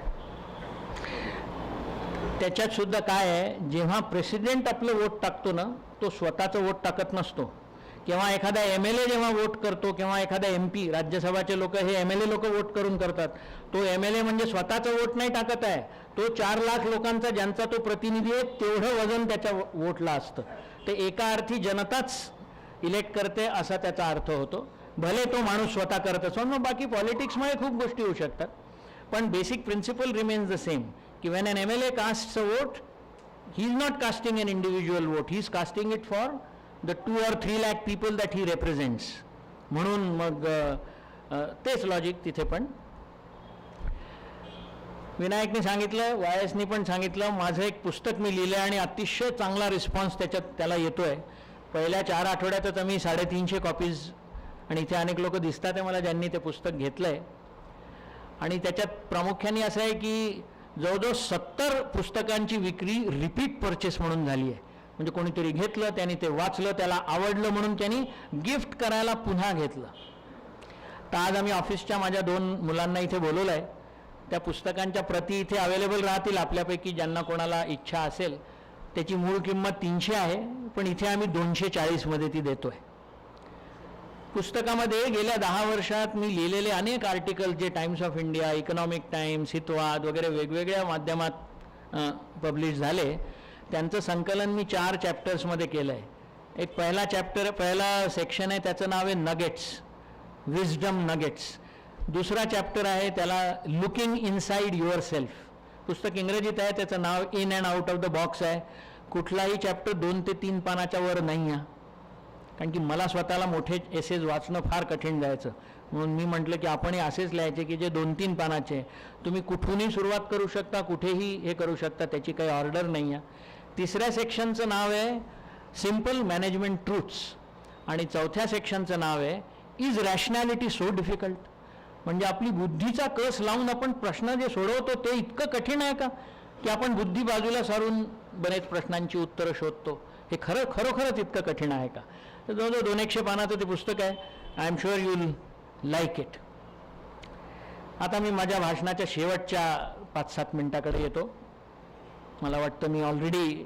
त्याच्यात सुद्धा काय आहे, जेव्हा प्रेसिडेंट आपलं वोट टाकतो ना, तो स्वतःचं वोट टाकत नसतो. किंवा एखादा MLA जेव्हा वोट करतो किंवा एखादा MP, राज्यसभाचे लोक हे MLA लोक वोट करून करतात. तो MLA म्हणजे स्वतःचं वोट नाही टाकत आहे, तो 4 लाख लोकांचा ज्यांचा तो प्रतिनिधी आहे तेवढं वजन त्याच्या वोटला असतं. ते एका अर्थी जनताच इलेक्ट करते असा त्याचा अर्थ होतो. भले तो माणूस स्वतः करत असो, मग बाकी पॉलिटिक्समुळे खूप गोष्टी होऊ शकतात, पण basic principle remains the same की when an MLA casts a vote, he is not casting an individual vote, he is casting it for the 2 or 3 lakh people that he represents. म्हणून मग तेच लॉजिक तिथे पण. विनायकने सांगितलं, YSनी पण सांगितलं, माझं एक पुस्तक मी लिहिलं आणि अतिशय चांगला रिस्पॉन्स त्याला येतोय. पहिल्या 4 आठवड्यातच आम्ही 350 कॉपीज, आणि इथे अनेक लोक दिसतात आहे मला ज्यांनी ते पुस्तक घेतलंय. आणि त्याच्यात प्रामुख्याने असं आहे की जवळजवळ 70 पुस्तकांची विक्री रिपीट परचेस म्हणून झाली आहे. म्हणजे कोणीतरी घेतलं, त्यांनी ते वाचलं, त्याला आवडलं म्हणून त्यांनी गिफ्ट करायला पुन्हा घेतलं. तर आज आम्ही ऑफिसच्या माझ्या 2 मुलांना इथे बोलवलं आहे. त्या पुस्तकांच्या प्रती इथे अवेलेबल राहतील आपल्यापैकी ज्यांना कोणाला इच्छा असेल. त्याची मूळ किंमत 300 आहे, पण इथे आम्ही 240मध्ये ती देतोय. पुस्तकामध्ये गेल्या 10 वर्षात मी लिहिलेले अनेक आर्टिकल जे Times of India, Economic Times, Hitavada वगैरे वेगवेगळ्या माध्यमात पब्लिश झाले, त्यांचं संकलन मी 4 चॅप्टर्समध्ये केलं आहे. एक पहिला सेक्शन आहे, त्याचं नाव आहे नगेट्स, विजडम नगेट्स. दुसरा चॅप्टर आहे त्याला लुकिंग इनसाइड युअर सेल्फ. पुस्तक इंग्रजीत आहे, त्याचं नाव in and out of the box आहे. कुठलाही चॅप्टर 2 ते 3 पानाच्या वर नाही आहे, कारण की मला स्वतःला मोठे एसेज वाचणं फार कठीण जायचं. म्हणून मी म्हटलं की आपणही असेच लिहायचे की जे 2-3 पानाचे. तुम्ही कुठूनही सुरुवात करू शकता, कुठेही हे करू शकता, त्याची काही ऑर्डर नाही आहे. तिसऱ्या सेक्शनचं नाव आहे सिम्पल मॅनेजमेंट ट्रूथ्स, आणि चौथ्या सेक्शनचं नाव आहे इज रॅशनॅलिटी सो डिफिकल्ट. म्हणजे आपली बुद्धीचा कस लावून आपण प्रश्न जे सोडवतो ते इतकं कठीण आहे का की आपण बुद्धी बाजूला सारून बरेच प्रश्नांची उत्तरं शोधतो. हे खरोखरच इतकं कठीण आहे का? तर जवळजवळ 200 पानाचं ते पुस्तक आहे. I am sure you will like it. आता मी माझ्या भाषणाच्या शेवटच्या 5-7 मिनटाकडे येतो. मला वाटतं मी ऑलरेडी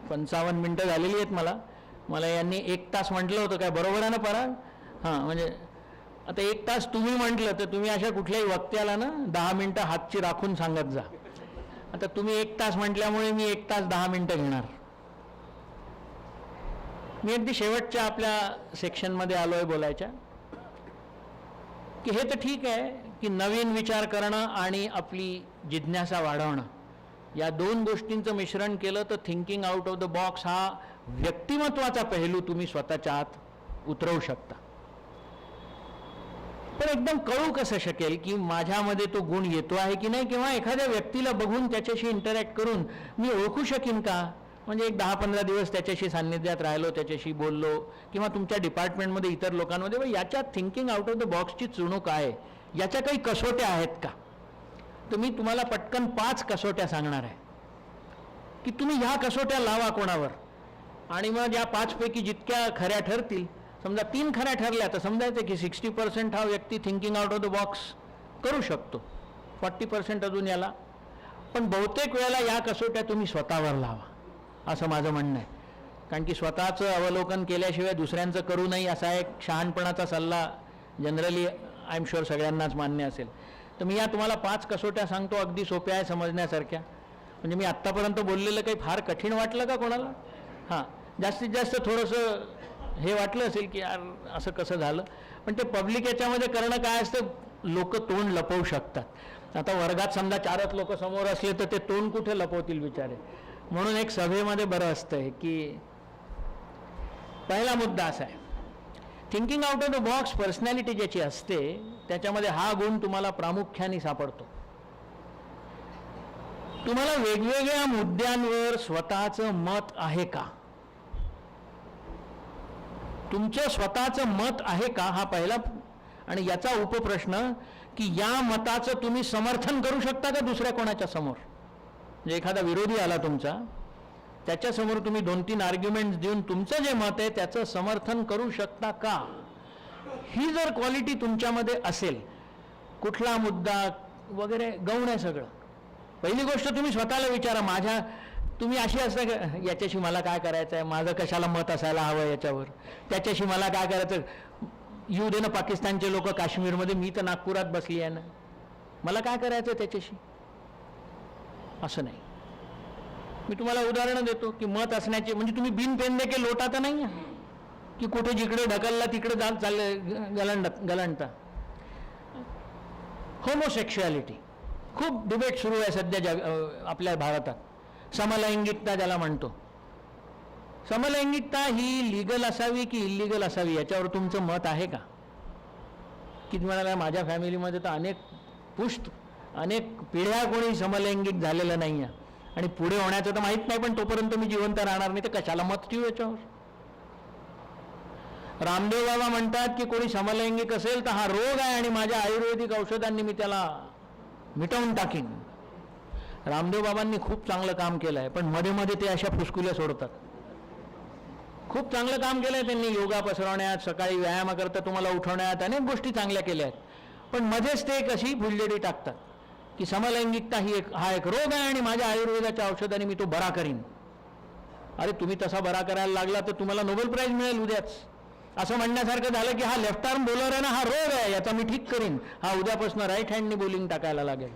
55 मिनटं झालेली आहेत. मला यांनी 1 तास म्हटलं होतं, काय बरोबर आहे ना पराग? हां, म्हणजे आता 1 तास तुम्ही म्हटलं तर तुम्ही अशा कुठल्याही वक्त्याला ना 10 मिनटं हातची राखून सांगत जा. आता तुम्ही 1 तास म्हटल्यामुळे मी 1 तास 10 मिनटं घेणार. मी अगदी शेवटच्या आपल्या सेक्शनमध्ये आलो आहे बोलायच्या की हे तर ठीक आहे की नवीन विचार करणं आणि आपली जिज्ञासा वाढवणं या 2 गोष्टींचं मिश्रण केलं तर thinking out of the box हा व्यक्तिमत्वाचा पैलू तुम्ही स्वतःच्या आत उतरवू शकता. पण एकदम कळू कसं शकेल की माझ्यामध्ये तो गुण येतो आहे की नाही, किंवा एखाद्या व्यक्तीला बघून त्याच्याशी इंटरॅक्ट करून मी ओळखू शकीन का? म्हणजे एक 10-15 दिवस त्याच्याशी सान्निध्यात राहिलो, त्याच्याशी बोललो, किंवा तुमच्या डिपार्टमेंटमध्ये इतर लोकांमध्ये याच्यात थिंकिंग आउट ऑफ द बॉक्सची चुणूक आहे, याच्या काही कसोट्या आहेत का? तर मी तुम्हाला पटकन 5 कसोट्या सांगणार आहे की तुम्ही ह्या कसोट्या लावा कोणावर, आणि मग या 5 पैकी जितक्या खऱ्या ठरतील, समजा 3 खऱ्या ठरल्या तर समजायचं की 60% हा व्यक्ती thinking out of the box करू शकतो, 40% अजून याला. पण बहुतेक वेळेला या कसोट्या तुम्ही स्वतःवर लावा असं माझं म्हणणं आहे. कारण की स्वतःचं अवलोकन केल्याशिवाय दुसऱ्यांचं करू नये असा एक शहाणपणाचा सल्ला जनरली आय एम शुअर सगळ्यांनाच मान्य असेल. तर मी या तुम्हाला 5 कसोट्या सांगतो, अगदी सोप्या आहे समजण्यासारख्या. म्हणजे मी आत्तापर्यंत बोललेलं काही फार कठीण वाटलं का कोणाला? हां, जास्तीत जास्त थोडंसं हे वाटलं असेल की यार असं कसं झालं. पण ते पब्लिक याच्यामध्ये करणं काय असतं, लोक तोंड लपवू शकतात. आता वर्गात समजा 4च लोक समोर असले तर ते तोंड कुठे लपवतील बिचारे. म्हणून एक सभेमध्ये बरं असतं की पहिला मुद्दा असा आहे, thinking out of the box personality ज्याची असते त्याच्यामध्ये हा गुण तुम्हाला प्रामुख्याने सापडतो. तुम्हाला वेगवेगळ्या मुद्द्यांवर स्वतःचं मत आहे का? तुमचं स्वतःचं मत आहे का हा पहिला. आणि याचा उपप्रश्न की या मताचं तुम्ही समर्थन करू शकता का दुसऱ्या कोणाच्या समोर? म्हणजे एखादा विरोधी आला तुमचा, त्याच्यासमोर तुम्ही 2-3 आर्ग्युमेंट्स देऊन तुमचं जे मत आहे त्याचं समर्थन करू शकता का? ही जर क्वालिटी तुमच्यामध्ये असेल, कुठला मुद्दा वगैरे गौण आहे सगळं. पहिली गोष्ट तुम्ही स्वतःला विचारा, तुम्ही अशी असता का याच्याशी मला काय करायचं आहे, माझं कशाला मत असायला हवं याच्यावर, त्याच्याशी मला काय करायचं, येऊ दे ना पाकिस्तानचे लोक काश्मीरमध्ये, मी तर नागपुरात बसली आहे ना, मला काय करायचं त्याच्याशी. असं नाही. मी तुम्हाला उदाहरणं देतो की मत असण्याचे म्हणजे तुम्ही बिन पेंदे के लोटा तर नाही आहे की कुठे जिकडे ढकलला तिकडे जात चालले गलंडता. होमोसेक्शुअलिटी खूप डिबेट सुरू आहे सध्या आपल्या भारतात. समलैंगिकता ज्याला म्हणतो, समलैंगिकता ही लीगल असावी की इलिगल असावी याच्यावर तुमचं मत आहे का? की तुम्हाला माझ्या फॅमिलीमध्ये तर अनेक पिढ्या कोणी समलैंगिक झालेलं नाही आहे आणि पुढे होण्याचं तर माहीत नाही, पण तोपर्यंत मी जिवंत राहणार नाही तर कशाला मत ठेवू याच्यावर. रामदेव बाबा म्हणतात की कोणी समलैंगिक असेल तर हा रोग आहे आणि माझ्या आयुर्वेदिक औषधांनी मी त्याला मिटवून टाकीन. रामदेव बाबांनी खूप चांगलं काम केलं आहे, पण मध्ये मध्ये ते अशा फुसकुल्या सोडतात. खूप चांगलं काम केलं आहे त्यांनी, योगा पसरवण्यात, सकाळी व्यायामाकरता तुम्हाला उठवण्यात, अनेक गोष्टी चांगल्या केल्या आहेत. पण मध्येच ते एक अशी फुलझडी टाकतात की समलैंगिकता हा एक रोग आहे आणि माझ्या आयुर्वेदाच्या औषधाने मी तो बरा करीन. अरे तुम्ही तसा बरा करायला लागला तर तुम्हाला नोबेल प्राइज मिळेल उद्याच. असं म्हणण्यासारखं झालं की हा लेफ्ट आर्म बॉलर आहे ना, हा रोग आहे, याचा मी ठीक करीन, हा उद्यापासून राईट हँडनी बॉलिंग टाकायला लागेल.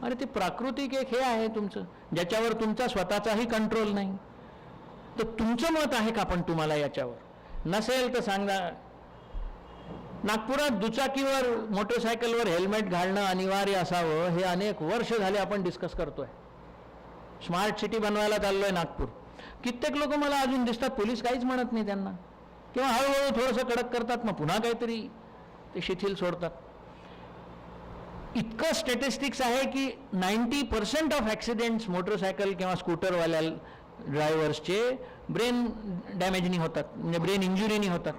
अरे ते प्राकृतिक एक हे आहे तुमचं, ज्याच्यावर तुमचा स्वतःचाही कंट्रोल नाही. तर तुमचं मत आहे का पण तुम्हाला याच्यावर? नसेल तर सांगा. नागपुरात दुचाकीवर मोटरसायकलवर हेल्मेट घालणं अनिवार्य असावं हे अनेक वर्ष झाले आपण डिस्कस करतोय. स्मार्ट सिटी बनवायला चाललोय नागपूर. कित्येक लोक मला अजून दिसतात, पोलीस काहीच म्हणत नाही त्यांना, किंवा हळूहळू थोडंसं कडक करतात, मग पुन्हा काहीतरी ते शिथिल सोडतात. इतकं स्टॅटिस्टिक्स आहे की 90% ऑफ ॲक्सिडेंट्स मोटरसायकल किंवा स्कूटरवाल्या ड्रायव्हर्सचे ब्रेन डॅमेजनी होतात, म्हणजे ब्रेन इंजुरीनी होतात.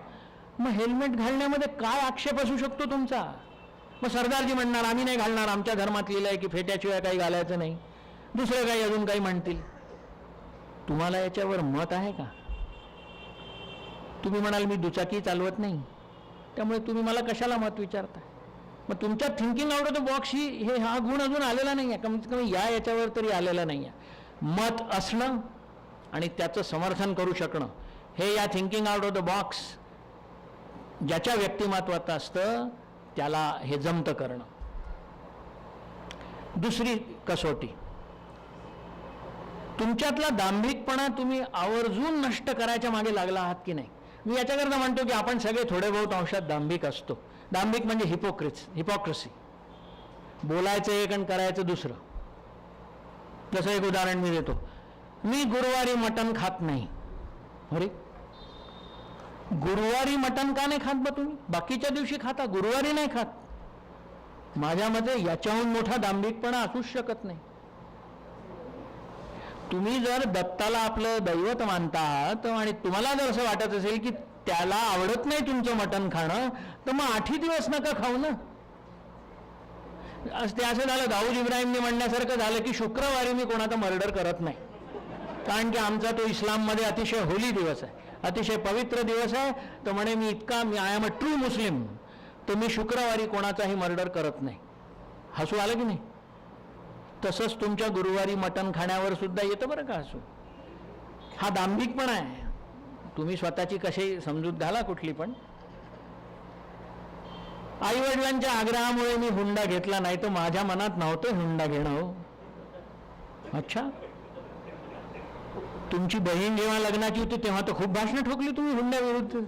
मग हेल्मेट घालण्यामध्ये काय आक्षेप असू शकतो तुमचा? मग सरदारजी म्हणणार आम्ही नाही घालणार, आमच्या धर्मात लिहिलं आहे की फेट्याशिवाय काही घालायचं नाही, दुसरं काही अजून काही म्हणतील. तुम्हाला याच्यावर मत आहे का? तुम्ही म्हणाल मी दुचाकी चालवत नाही, त्यामुळे तुम्ही मला कशाला मत विचारता? मग तुमच्या thinking out of the box हा गुण अजून आलेला नाही आहे, कमीत कमी याच्यावर तरी आलेला नाही आहे. मत असणं आणि त्याचं समर्थन करू शकणं हे या thinking out of the box ज्याच्या व्यक्तिमत्वात असतं त्याला हे जमतं करणं. दुसरी कसोटी, तुमच्यातला दांभिकपणा तुम्ही आवर्जून नष्ट करायच्या मागे लागला आहात की नाही. मी याच्याकरता म्हणतो की आपण सगळे थोडे बहुत अंशात दांभिक असतो. दांभिक म्हणजे हिपोक्रेसी, बोलायचं एक आणि करायचं दुसरं. जसं एक उदाहरण मी देतो, मी गुरुवारी मटण खात नाही. अरे गुरुवारी मटण का नाही खात बा तुम्ही? बाकीच्या दिवशी खाता, गुरुवारी नाही खात. माझ्या मते याच्याहून मोठा दांभिकपणा असूच शकत नाही. तुम्ही जर दत्ताला आपलं दैवत मानता आहात आणि तुम्हाला जर असं वाटत असेल की त्याला आवडत नाही तुमचं मटण खाणं, तर मग 8 दिवस नका खाऊ ना. ते असं झालं, दाऊद इब्राहिमने म्हणण्यासारखं झालं की शुक्रवारी मी कोणाचा मर्डर करत नाही, कारण की आमचा तो इस्लाममध्ये अतिशय होली दिवस आहे, अतिशय पवित्र दिवस आहे. तर म्हणे मी आय एम अ ट्रू मुस्लिम, तर मी शुक्रवारी कोणाचाही मर्डर करत नाही. हसू आलं की नाही? तसंच तुमच्या गुरुवारी मटण खाण्यावर सुद्धा येतं बरं का हसू. हा दांभिकपणा आहे. तुम्ही स्वतःची कशी समजूत घाला कुठली पण. आई वडिलांच्या आग्रहामुळे मी हुंडा घेतला नाही, तर माझ्या मनात नव्हतं हुंडा घेणं. हो, अच्छा. तुमची बहीण जेव्हा लग्नाची होती तेव्हा तर खूप भाषणं ठोकली तुम्ही हुंड्याविरुद्ध.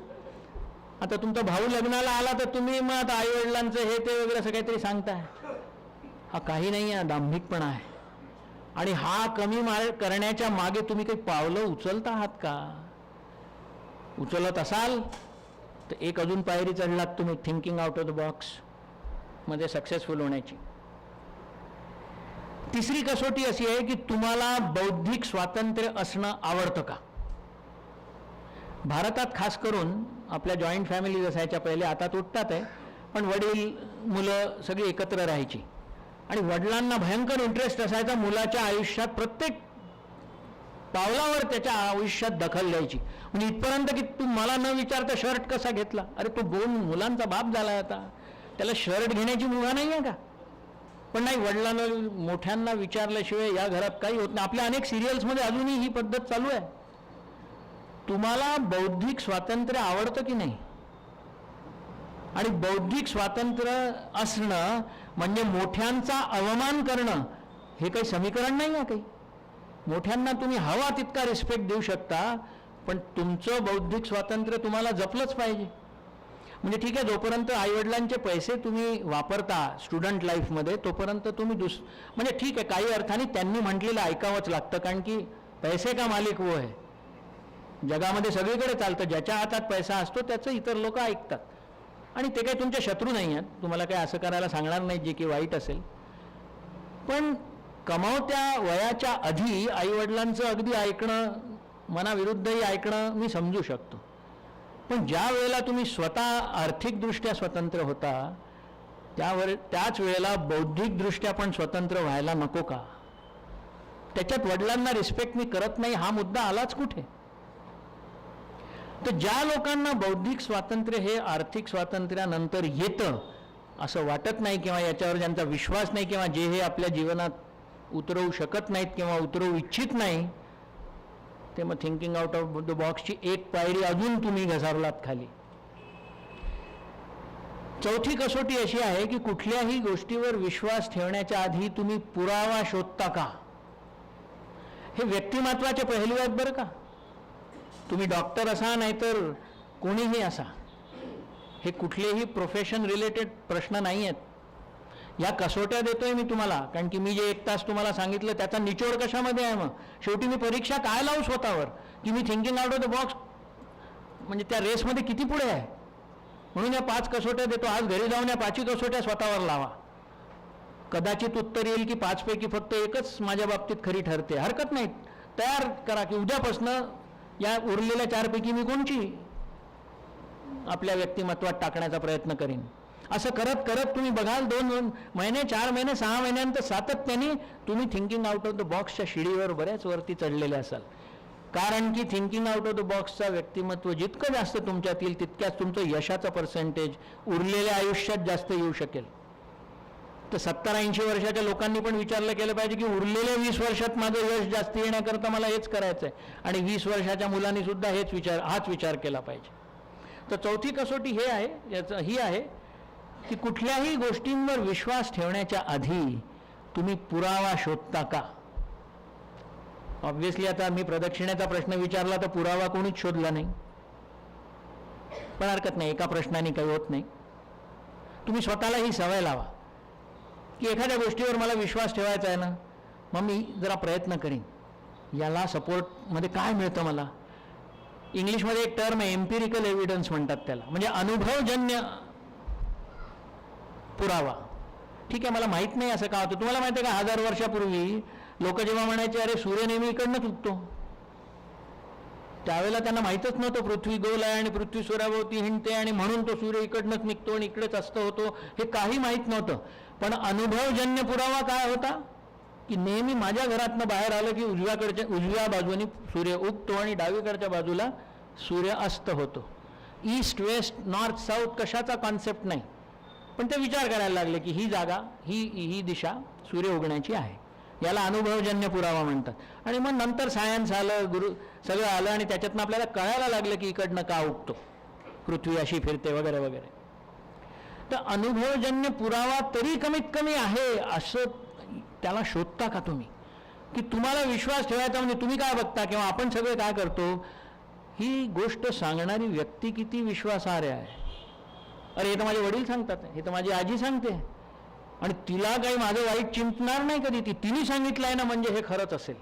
आता तुमचा भाऊ लग्नाला आला तर तुम्ही मग आता आई वडिलांचं हे ते वगैरे असं काहीतरी सांगताय. हा काही नाही आहे, दांभिकपणा आहे. आणि हा कमी करण्याच्या मागे तुम्ही काही पावलं उचलत आहात का? उचलत असाल तर एक अजून पायरी चढलात तुम्ही thinking out of the box मध्ये सक्सेसफुल होण्याची. तिसरी कसोटी अशी आहे की तुम्हाला बौद्धिक स्वातंत्र्य असणं आवडतं का? भारतात खास करून आपल्या जॉईंट फॅमिलीज असायच्या पहिले, आता तुटतात आहे, पण वडील मुलं सगळी एकत्र राहायची आणि वडिलांना भयंकर इंटरेस्ट असायचा मुलाच्या आयुष्यात, प्रत्येक पावलावर त्याच्या आयुष्यात दखल द्यायची. म्हणजे इथपर्यंत की तू मला न विचारता शर्ट कसा घेतला, अरे तो 2 मुलांचा बाप झाला, आता त्याला शर्ट घेण्याची मुभा नाही आहे का? पण नाही, वडिलांना मोठ्यांना विचारल्याशिवाय या घरात काही होत नाही. आपल्या अनेक सिरियल्समध्ये अजूनही ही पद्धत चालू आहे. तुम्हाला बौद्धिक स्वातंत्र्य आवडतं की नाही? आणि बौद्धिक स्वातंत्र्य असणं म्हणजे मोठ्यांचा अवमान करणं हे काही समीकरण नाही आहे काही. मोठ्यांना तुम्ही हवा तितका रिस्पेक्ट देऊ शकता, पण तुमचं बौद्धिक स्वातंत्र्य तुम्हाला जपलंच पाहिजे. म्हणजे ठीक आहे, जोपर्यंत आईवडिलांचे पैसे तुम्ही वापरता स्टुडंट लाईफमध्ये तोपर्यंत तुम्ही म्हणजे ठीक आहे, काही अर्थाने त्यांनी म्हटलेलं ऐकावंच लागतं, कारण की पैसे का मालिक वो आहे. जगामध्ये सगळीकडे चालतं, ज्याच्या हातात पैसा असतो त्याचं इतर लोक ऐकतात. आणि ते काही तुमचे शत्रू नाही आहेत, तुम्हाला काही असं करायला सांगणार नाही जे की वाईट असेल. पण कमावत्या वयाच्या आधी आईवडिलांचं अगदी ऐकणं, मनाविरुद्धही ऐकणं मी समजू शकतो. पण ज्या वेळेला तुम्ही स्वतः आर्थिकदृष्ट्या स्वतंत्र होता त्याच वेळेला बौद्धिकदृष्ट्या पण स्वतंत्र व्हायला नको का? त्याच्यात वडिलांना रिस्पेक्ट मी करत नाही हा मुद्दा आलाच कुठे? तर ज्या लोकांना बौद्धिक स्वातंत्र्य हे आर्थिक स्वातंत्र्यानंतर येतं असं वाटत नाही, किंवा याच्यावर ज्यांचा विश्वास नाही, किंवा जे हे आपल्या जीवनात उतरवू शकत नाहीत किंवा उतरवू इच्छित नाही, ते मग थिंकिंग आउट ऑफ द बॉक्सची एक पायरी अजून तुम्ही घसारलात खाली. चौथी कसोटी अशी आहे की कुठल्याही गोष्टीवर विश्वास ठेवण्याच्या आधी तुम्ही पुरावा शोधता का? हे व्यक्तिमत्वाचे पैलू आहेत बरं का. तुम्ही डॉक्टर असा नाहीतर कोणीही असा, हे कुठलेही प्रोफेशन रिलेटेड प्रश्न नाही आहेत. या कसोट्या देतोय मी तुम्हाला, कारण की मी जे 1 तास तुम्हाला सांगितलं त्याचा निचोड कशामध्ये आहे? मग शेवटी मी परीक्षा काय लावू स्वतःवर की me thinking out of the box म्हणजे त्या रेसमध्ये किती पुढे आहे? म्हणून या 5 कसोट्या देतो. आज घरी जाऊन या 5ही कसोट्या स्वतःवर लावा. कदाचित उत्तर येईल की 5 पैकी फक्त एकच माझ्या बाबतीत खरी ठरते. हरकत नाही, तयार करा की उद्यापासनं या उरलेल्या 4 पैकी मी कोणची आपल्या व्यक्तिमत्वात टाकण्याचा प्रयत्न करीन. असं करत करत तुम्ही बघाल 2 महिने 4 महिने 6 महिन्यानंतर सातत्याने तुम्ही थिंकिंग आउट ऑफ द बॉक्सच्या शिडीवर बऱ्याच वरती चढलेले असाल. कारण की थिंकिंग आउट ऑफ द बॉक्सचा व्यक्तिमत्व जितकं जास्त तुमच्यात येईल तितक्याच तुमचं यशाचं पर्सेंटेज उरलेल्या आयुष्यात जास्त येऊ शकेल. तर 70-80 वर्षाच्या लोकांनी पण विचारलं केलं पाहिजे की उरलेल्या 20 वर्षात माझं यश जास्त येण्याकरता मला हेच करायचं आहे. आणि 20 वर्षाच्या मुलांनी सुद्धा हाच विचार केला पाहिजे. तर चौथी कसोटी ही आहे की कुठल्याही गोष्टींवर विश्वास ठेवण्याच्या आधी तुम्ही पुरावा शोधता का? ऑब्व्हियसली आता मी प्रदक्षिणेचा प्रश्न विचारला तर पुरावा कोणीच शोधला नाही, पण हरकत नाही, एका प्रश्नाने काही होत नाही. तुम्ही स्वतःला ही सवय लावा की एखाद्या गोष्टीवर मला विश्वास ठेवायचा आहे ना, मग मी जरा प्रयत्न करीन. याला सपोर्टमध्ये काय मिळतं मला? इंग्लिशमध्ये एक टर्म आहे, एम्पिरिकल एव्हिडन्स म्हणतात त्याला, म्हणजे अनुभवजन्य पुरावा. ठीक आहे, मला माहीत नाही असं का होतं. तुम्हाला माहिती आहे का 1000 वर्षापूर्वी लोक जेव्हा म्हणायचे अरे सूर्य नेहमी इकडनंच उगतो, त्यावेळेला त्यांना माहीतच नव्हतं पृथ्वी गोल आहे आणि पृथ्वी सूर्याभोवती हिंडते आणि म्हणून तो सूर्य इकडनंच निघतो आणि इकडेच अस्त होतो, हे काही माहीत नव्हतं. पण अनुभवजन्य पुरावा काय होता की नेहमी माझ्या घरातनं बाहेर आलं की उजव्या बाजूने सूर्य उगतो आणि डावीकडच्या बाजूला सूर्य अस्त होतो. ईस्ट वेस्ट नॉर्थ साऊथ कशाचा कॉन्सेप्ट नाही, पण ते विचार करायला लागले की ही जागा ही दिशा सूर्य उगण्याची आहे. याला अनुभवजन्य पुरावा म्हणतात. आणि मग नंतर सायन्स आलं, सगळं आलं आणि त्याच्यातनं आपल्याला कळायला लागलं की इकडनं का उगतो, पृथ्वी अशी फिरते वगैरे वगैरे. तर अनुभवजन्य पुरावा तरी कमीत कमी आहे असं त्याला शोधता का तुम्ही, की तुम्हाला विश्वास ठेवायचा म्हणजे तुम्ही काय बघता किंवा आपण सगळे काय करतो, ही गोष्ट सांगणारी व्यक्ती किती विश्वासार्ह आहे. अरे हे तर माझे वडील सांगतात, हे तर माझी आजी सांगते आणि तिला काही माझं वाईट चिंतणार नाही कधी, तिने सांगितलं आहे ना म्हणजे हे खरंच असेल,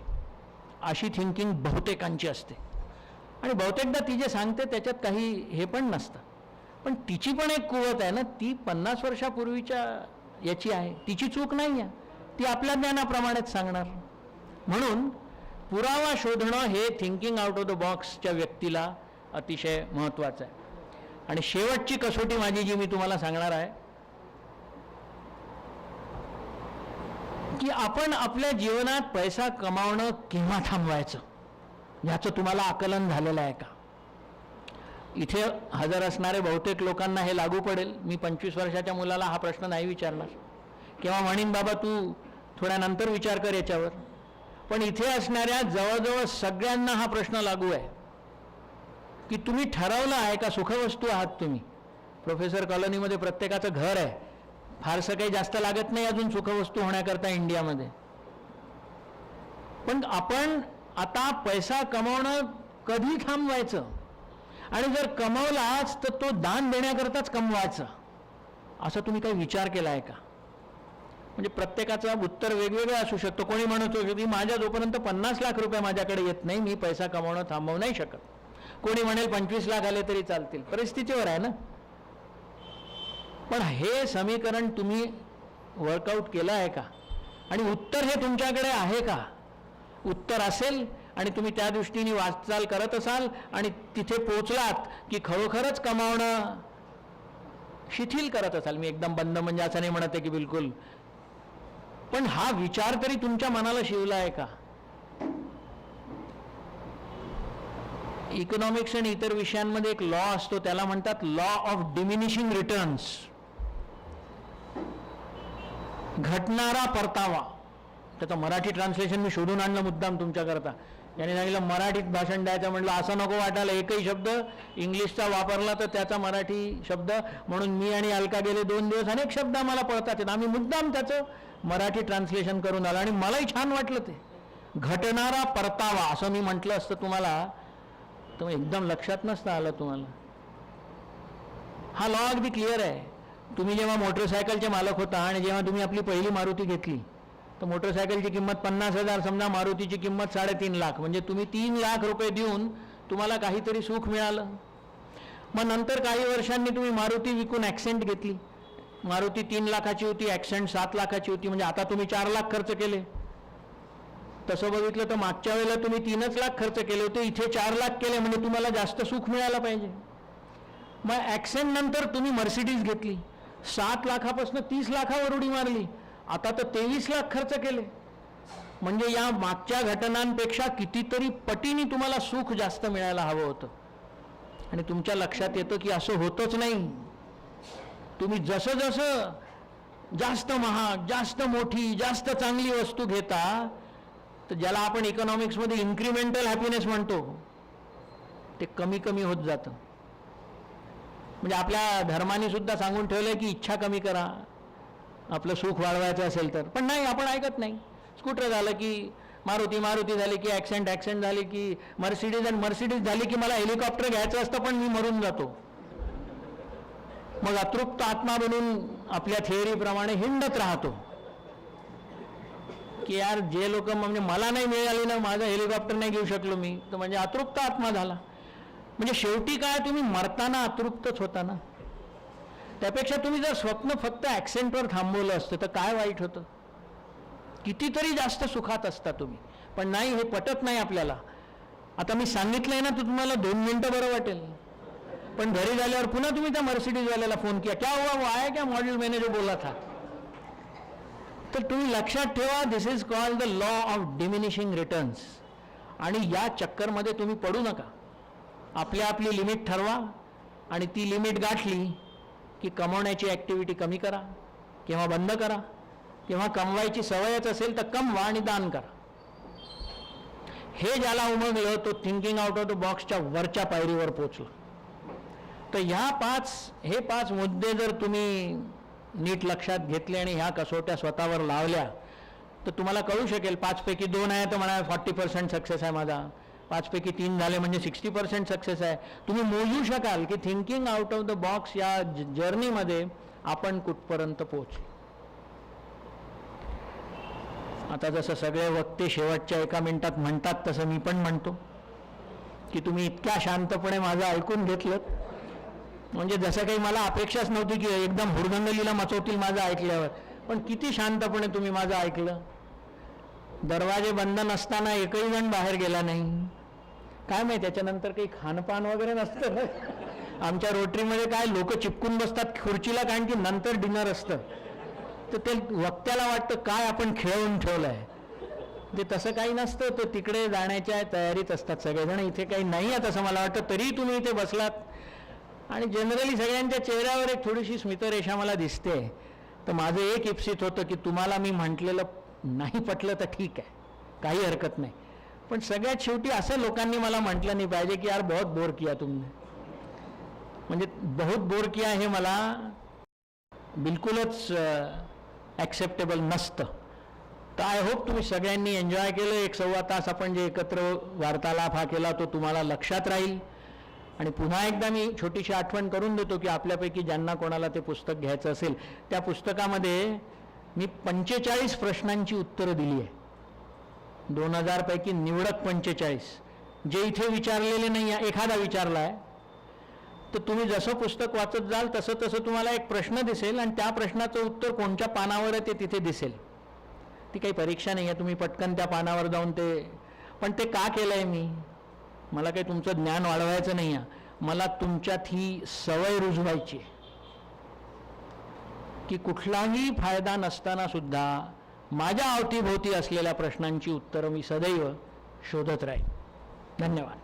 अशी थिंकिंग बहुतेकांची असते. आणि बहुतेकदा ती जे सांगते त्याच्यात काही हे पण नसतं, पण तिची पण एक कुवत आहे ना, ती 50 वर्षापूर्वीच्या याची आहे, तिची चूक नाही आहे, ती आपल्या ज्ञानाप्रमाणेच सांगणार. म्हणून पुरावा शोधणं हे थिंकिंग आउट ऑफ द बॉक्सच्या व्यक्तीला अतिशय महत्त्वाचं आहे. आणि शेवटची कसोटी माझी जी मी तुम्हाला सांगणार आहे की आपण आपल्या जीवनात पैसा कमावणं केव्हा थांबवायचं याचं तुम्हाला आकलन झालेलं आहे का. इथे हजर असणारे बहुतेक लोकांना हे लागू पडेल. मी 25 वर्षाच्या मुलाला हा प्रश्न नाही विचारणार, किंवा म्हणीन बाबा तू थोड्या नंतर विचार कर याच्यावर. पण इथे असणाऱ्या जवळजवळ सगळ्यांना हा प्रश्न लागू आहे की तुम्ही ठरवलं आहे का सुखवस्तू आहात तुम्ही. प्रोफेसर कॉलनीमध्ये प्रत्येकाचं घर आहे, फारसं काही जास्त लागत नाही अजून सुखवस्तू होण्याकरता इंडियामध्ये. पण आपण आता पैसा कमावणं कधी थांबवायचं, आणि जर कमवलाच तर तो दान देण्याकरताच कमवायचा, असा तुम्ही काही विचार केला आहे का. म्हणजे प्रत्येकाचं उत्तर वेगवेगळं असू शकतं. कोणी म्हणतो की माझ्या जोपर्यंत 50 लाख रुपये माझ्याकडे येत नाही मी पैसा कमावणं थांबवू नाही शकत. कोणी म्हणेल 25 लाख आले तरी चालतील, परिस्थितीवर आहे ना. पण हे समीकरण तुम्ही वर्कआउट केलं आहे का, आणि उत्तर हे तुमच्याकडे आहे का. उत्तर असेल आणि तुम्ही त्या दृष्टीने वाटचाल करत असाल आणि तिथे पोचलात की खरोखरच कमावणं शिथिल करत असाल, मी एकदम बंद म्हणजे असं नाही म्हणत आहे की बिलकुल, पण हा विचार तरी तुमच्या मनाला शिवला आहे का. इकॉनॉमिक्स आणि इतर विषयांमध्ये एक लॉ असतो, त्याला म्हणतात लॉ ऑफ डिमिनिशिंग रिटर्न्स. घटणारा परतावा. त्याचं मराठी ट्रान्सलेशन मी शोधून आणलं मुद्दाम तुमच्याकरता. याने सांगितलं मराठीत भाषण द्यायचं, म्हटलं असं नको वाटायला एकही शब्द इंग्लिशचा वापरला तर त्याचा मराठी शब्द, म्हणून मी आणि अलका गेले 2 दिवस अनेक शब्द आम्हाला पळतात, आम्ही मुद्दाम त्याचं मराठी ट्रान्सलेशन करून आलं आणि मलाही छान वाटलं ते. घटणारा परतावा असं मी म्हटलं असतं तुम्हाला तर एकदम लक्षात नसतं आलं तुम्हाला. हा लॉ अगदी क्लिअर आहे. तुम्ही जेव्हा मोटरसायकलचे मालक होता आणि जेव्हा तुम्ही आपली पहिली मारुती घेतली तर मोटरसायकलची किंमत 50,000, समजा मारुतीची किंमत 3.5 लाख, म्हणजे तुम्ही 3 लाख रुपये देऊन तुम्हाला काहीतरी सुख मिळालं. मग नंतर काही वर्षांनी तुम्ही मारुती विकून ॲक्सेंट घेतली. मारुती 3 लाखाची होती, ॲक्सेंट 7 लाखाची होती, म्हणजे आता तुम्ही 4 लाख खर्च केले. तसं बघितलं तर मागच्या वेळेला तुम्ही 3 लाख खर्च केले होते, इथे 4 लाख केले, म्हणजे तुम्हाला जास्त सुख मिळालं पाहिजे. मग ॲक्सेंट नंतर तुम्ही मर्सिडीज घेतली, 7 लाखापासून 30 लाखावर उडी मारली, आता तर 23 लाख खर्च केले. म्हणजे या मागच्या घटनांपेक्षा कितीतरी पटीने तुम्हाला सुख जास्त मिळायला हवं होतं. आणि तुमच्या लक्षात येतं की असं होतच नाही. तुम्ही जसं जसं जास्त महाग, जास्त मोठी, जास्त चांगली वस्तू घेता, तर ज्याला आपण इकॉनॉमिक्समध्ये इन्क्रिमेंटल हॅपीनेस म्हणतो, ते कमी कमी होत जातं. म्हणजे आपल्या धर्माने सुद्धा सांगून ठेवलंय की इच्छा कमी करा आपलं सुख वाढवायचं असेल तर. पण नाही, आपण ऐकत नाही. स्कूटर झालं की मारुती, मारुती झाली की ॲक्सेंट, ॲक्सेंट झाली की मर्सिडीज, आणि मर्सिडीज झाली की मला हेलिकॉप्टर घ्यायचं असतं पण मी मरून जातो. मग अतृप्त आत्मा बनून आपल्या थिअरीप्रमाणे हिंडत राहतो की यार जे लोक म्हणजे मला नाही मिळाली ना, माझं हेलिकॉप्टर नाही घेऊ शकलो मी, तर म्हणजे अतृप्त आत्मा झाला. म्हणजे शेवटी काय, तुम्ही मरताना अतृप्तच होता ना. त्यापेक्षा तुम्ही जर स्वप्न फक्त ॲक्सेंटवर थांबवलं असतं तर काय वाईट होतं. कितीतरी जास्त सुखात असता तुम्ही. पण नाही, हे पटत नाही आपल्याला. आता मी सांगितलंय ना, तर तुम्हाला 2 मिनिटं बरं वाटेल, पण घरी झाल्यावर पुन्हा तुम्ही त्या मर्सिडीजवाल्याला फोन किया, क्या हुआ, वो आया क्या मॉडेल, मैंने जो बोला था. तर तुम्ही लक्षात ठेवा, this is called the law of diminishing returns. आणि या चक्करमध्ये तुम्ही पडू नका. आपली लिमिट ठरवा आणि ती लिमिट गाठली की कमवण्याची ॲक्टिव्हिटी कमी करा किंवा बंद करा, किंवा कमवायची सवयच असेल तर कमवा आणि दान करा. हे ज्याला उमगलं तो थिंकिंग आउट ऑफ द बॉक्सच्या वरच्या पायरीवर पोचला. तर हे 5 मुद्दे जर तुम्ही नीट लक्षात घेतले आणि ह्या कसोट्या स्वतःवर लावल्या तर तुम्हाला कळू शकेल. 5 पैकी 2 आहे तर म्हणा 40% सक्सेस आहे माझा, 5 पैकी 3 झाले म्हणजे 60% सक्सेस आहे. तुम्ही मोजू शकाल की thinking out of the box या जर्नीमध्ये आपण कुठपर्यंत पोहोचलो. आता जसं सगळे वक्ते शेवटच्या 1 मिनिटात म्हणतात तसं मी पण म्हणतो की तुम्ही इतक्या शांतपणे माझं ऐकून घेतलं, म्हणजे जसं काही मला अपेक्षाच नव्हती की एकदम हुरदंगलीला मचवतील माझं ऐकल्यावर. पण किती शांतपणे तुम्ही माझं ऐकलं. दरवाजे बंद नसताना एकही जण बाहेर गेला नाही. काय माहिती त्याच्यानंतर काही खानपान वगैरे नसतं ना. आमच्या रोटरीमध्ये काय लोक चिपकून बसतात खुर्चीला, कारण की नंतर डिनर असतं. तर ते वक्त्याला वाटतं काय आपण खेळवून ठेवलं आहे. ते तसं काही नसतं. तर तिकडे जाण्याच्या तयारीत असतात सगळेजण. इथे काही नाही आहे तसं मला वाटतं. तरी तुम्ही इथे बसलात आणि जनरली सगळ्यांच्या चेहऱ्यावर एक थोडीशी स्मितरेषा मला दिसते. तर माझं एक इप्सित होतं की तुम्हाला मी म्हटलेलं नाही पटलं तर ठीक आहे, काही हरकत नाही. पण सगळ्यात शेवटी असं लोकांनी मला म्हटलं नाही पाहिजे की यार बहुत बोर किया तुमने. म्हणजे बहुत बोर किया हे मला बिलकुलच ॲक्सेप्टेबल नसतं. तर आय होप तुम्ही सगळ्यांनी एन्जॉय केलं. 1-1.25 तास आपण जे एकत्र वार्तालाप हा केला तो तुम्हाला लक्षात राहील. आणि पुन्हा एकदा मी छोटीशी आठवण करून देतो की आपल्यापैकी ज्यांना कोणाला ते पुस्तक घ्यायचं असेल, त्या पुस्तकामध्ये मी 45 प्रश्नांची उत्तरं दिली आहे. 2000 पैकी निवडक 45 जे इथे विचारलेले नाही आहे. एखादा विचारला आहे तर तुम्ही जसं पुस्तक वाचत जाल तसं तसं तुम्हाला एक प्रश्न दिसेल आणि त्या प्रश्नाचं उत्तर कोणत्या पानावर आहे ते तिथे दिसेल. ती काही परीक्षा नाही आहे, तुम्ही पटकन त्या पानावर जाऊन पण ते का केलं आहे मी, मला काही तुमचं ज्ञान वाढवायचं नाही आहे, मला तुमच्यात ही सवय रुजवायची आहे की कुठलाही फायदा नसताना सुद्धा माझ्या अवतीभोवती असलेल्या प्रश्नांची उत्तरं मी सदैव शोधत राहीन. धन्यवाद.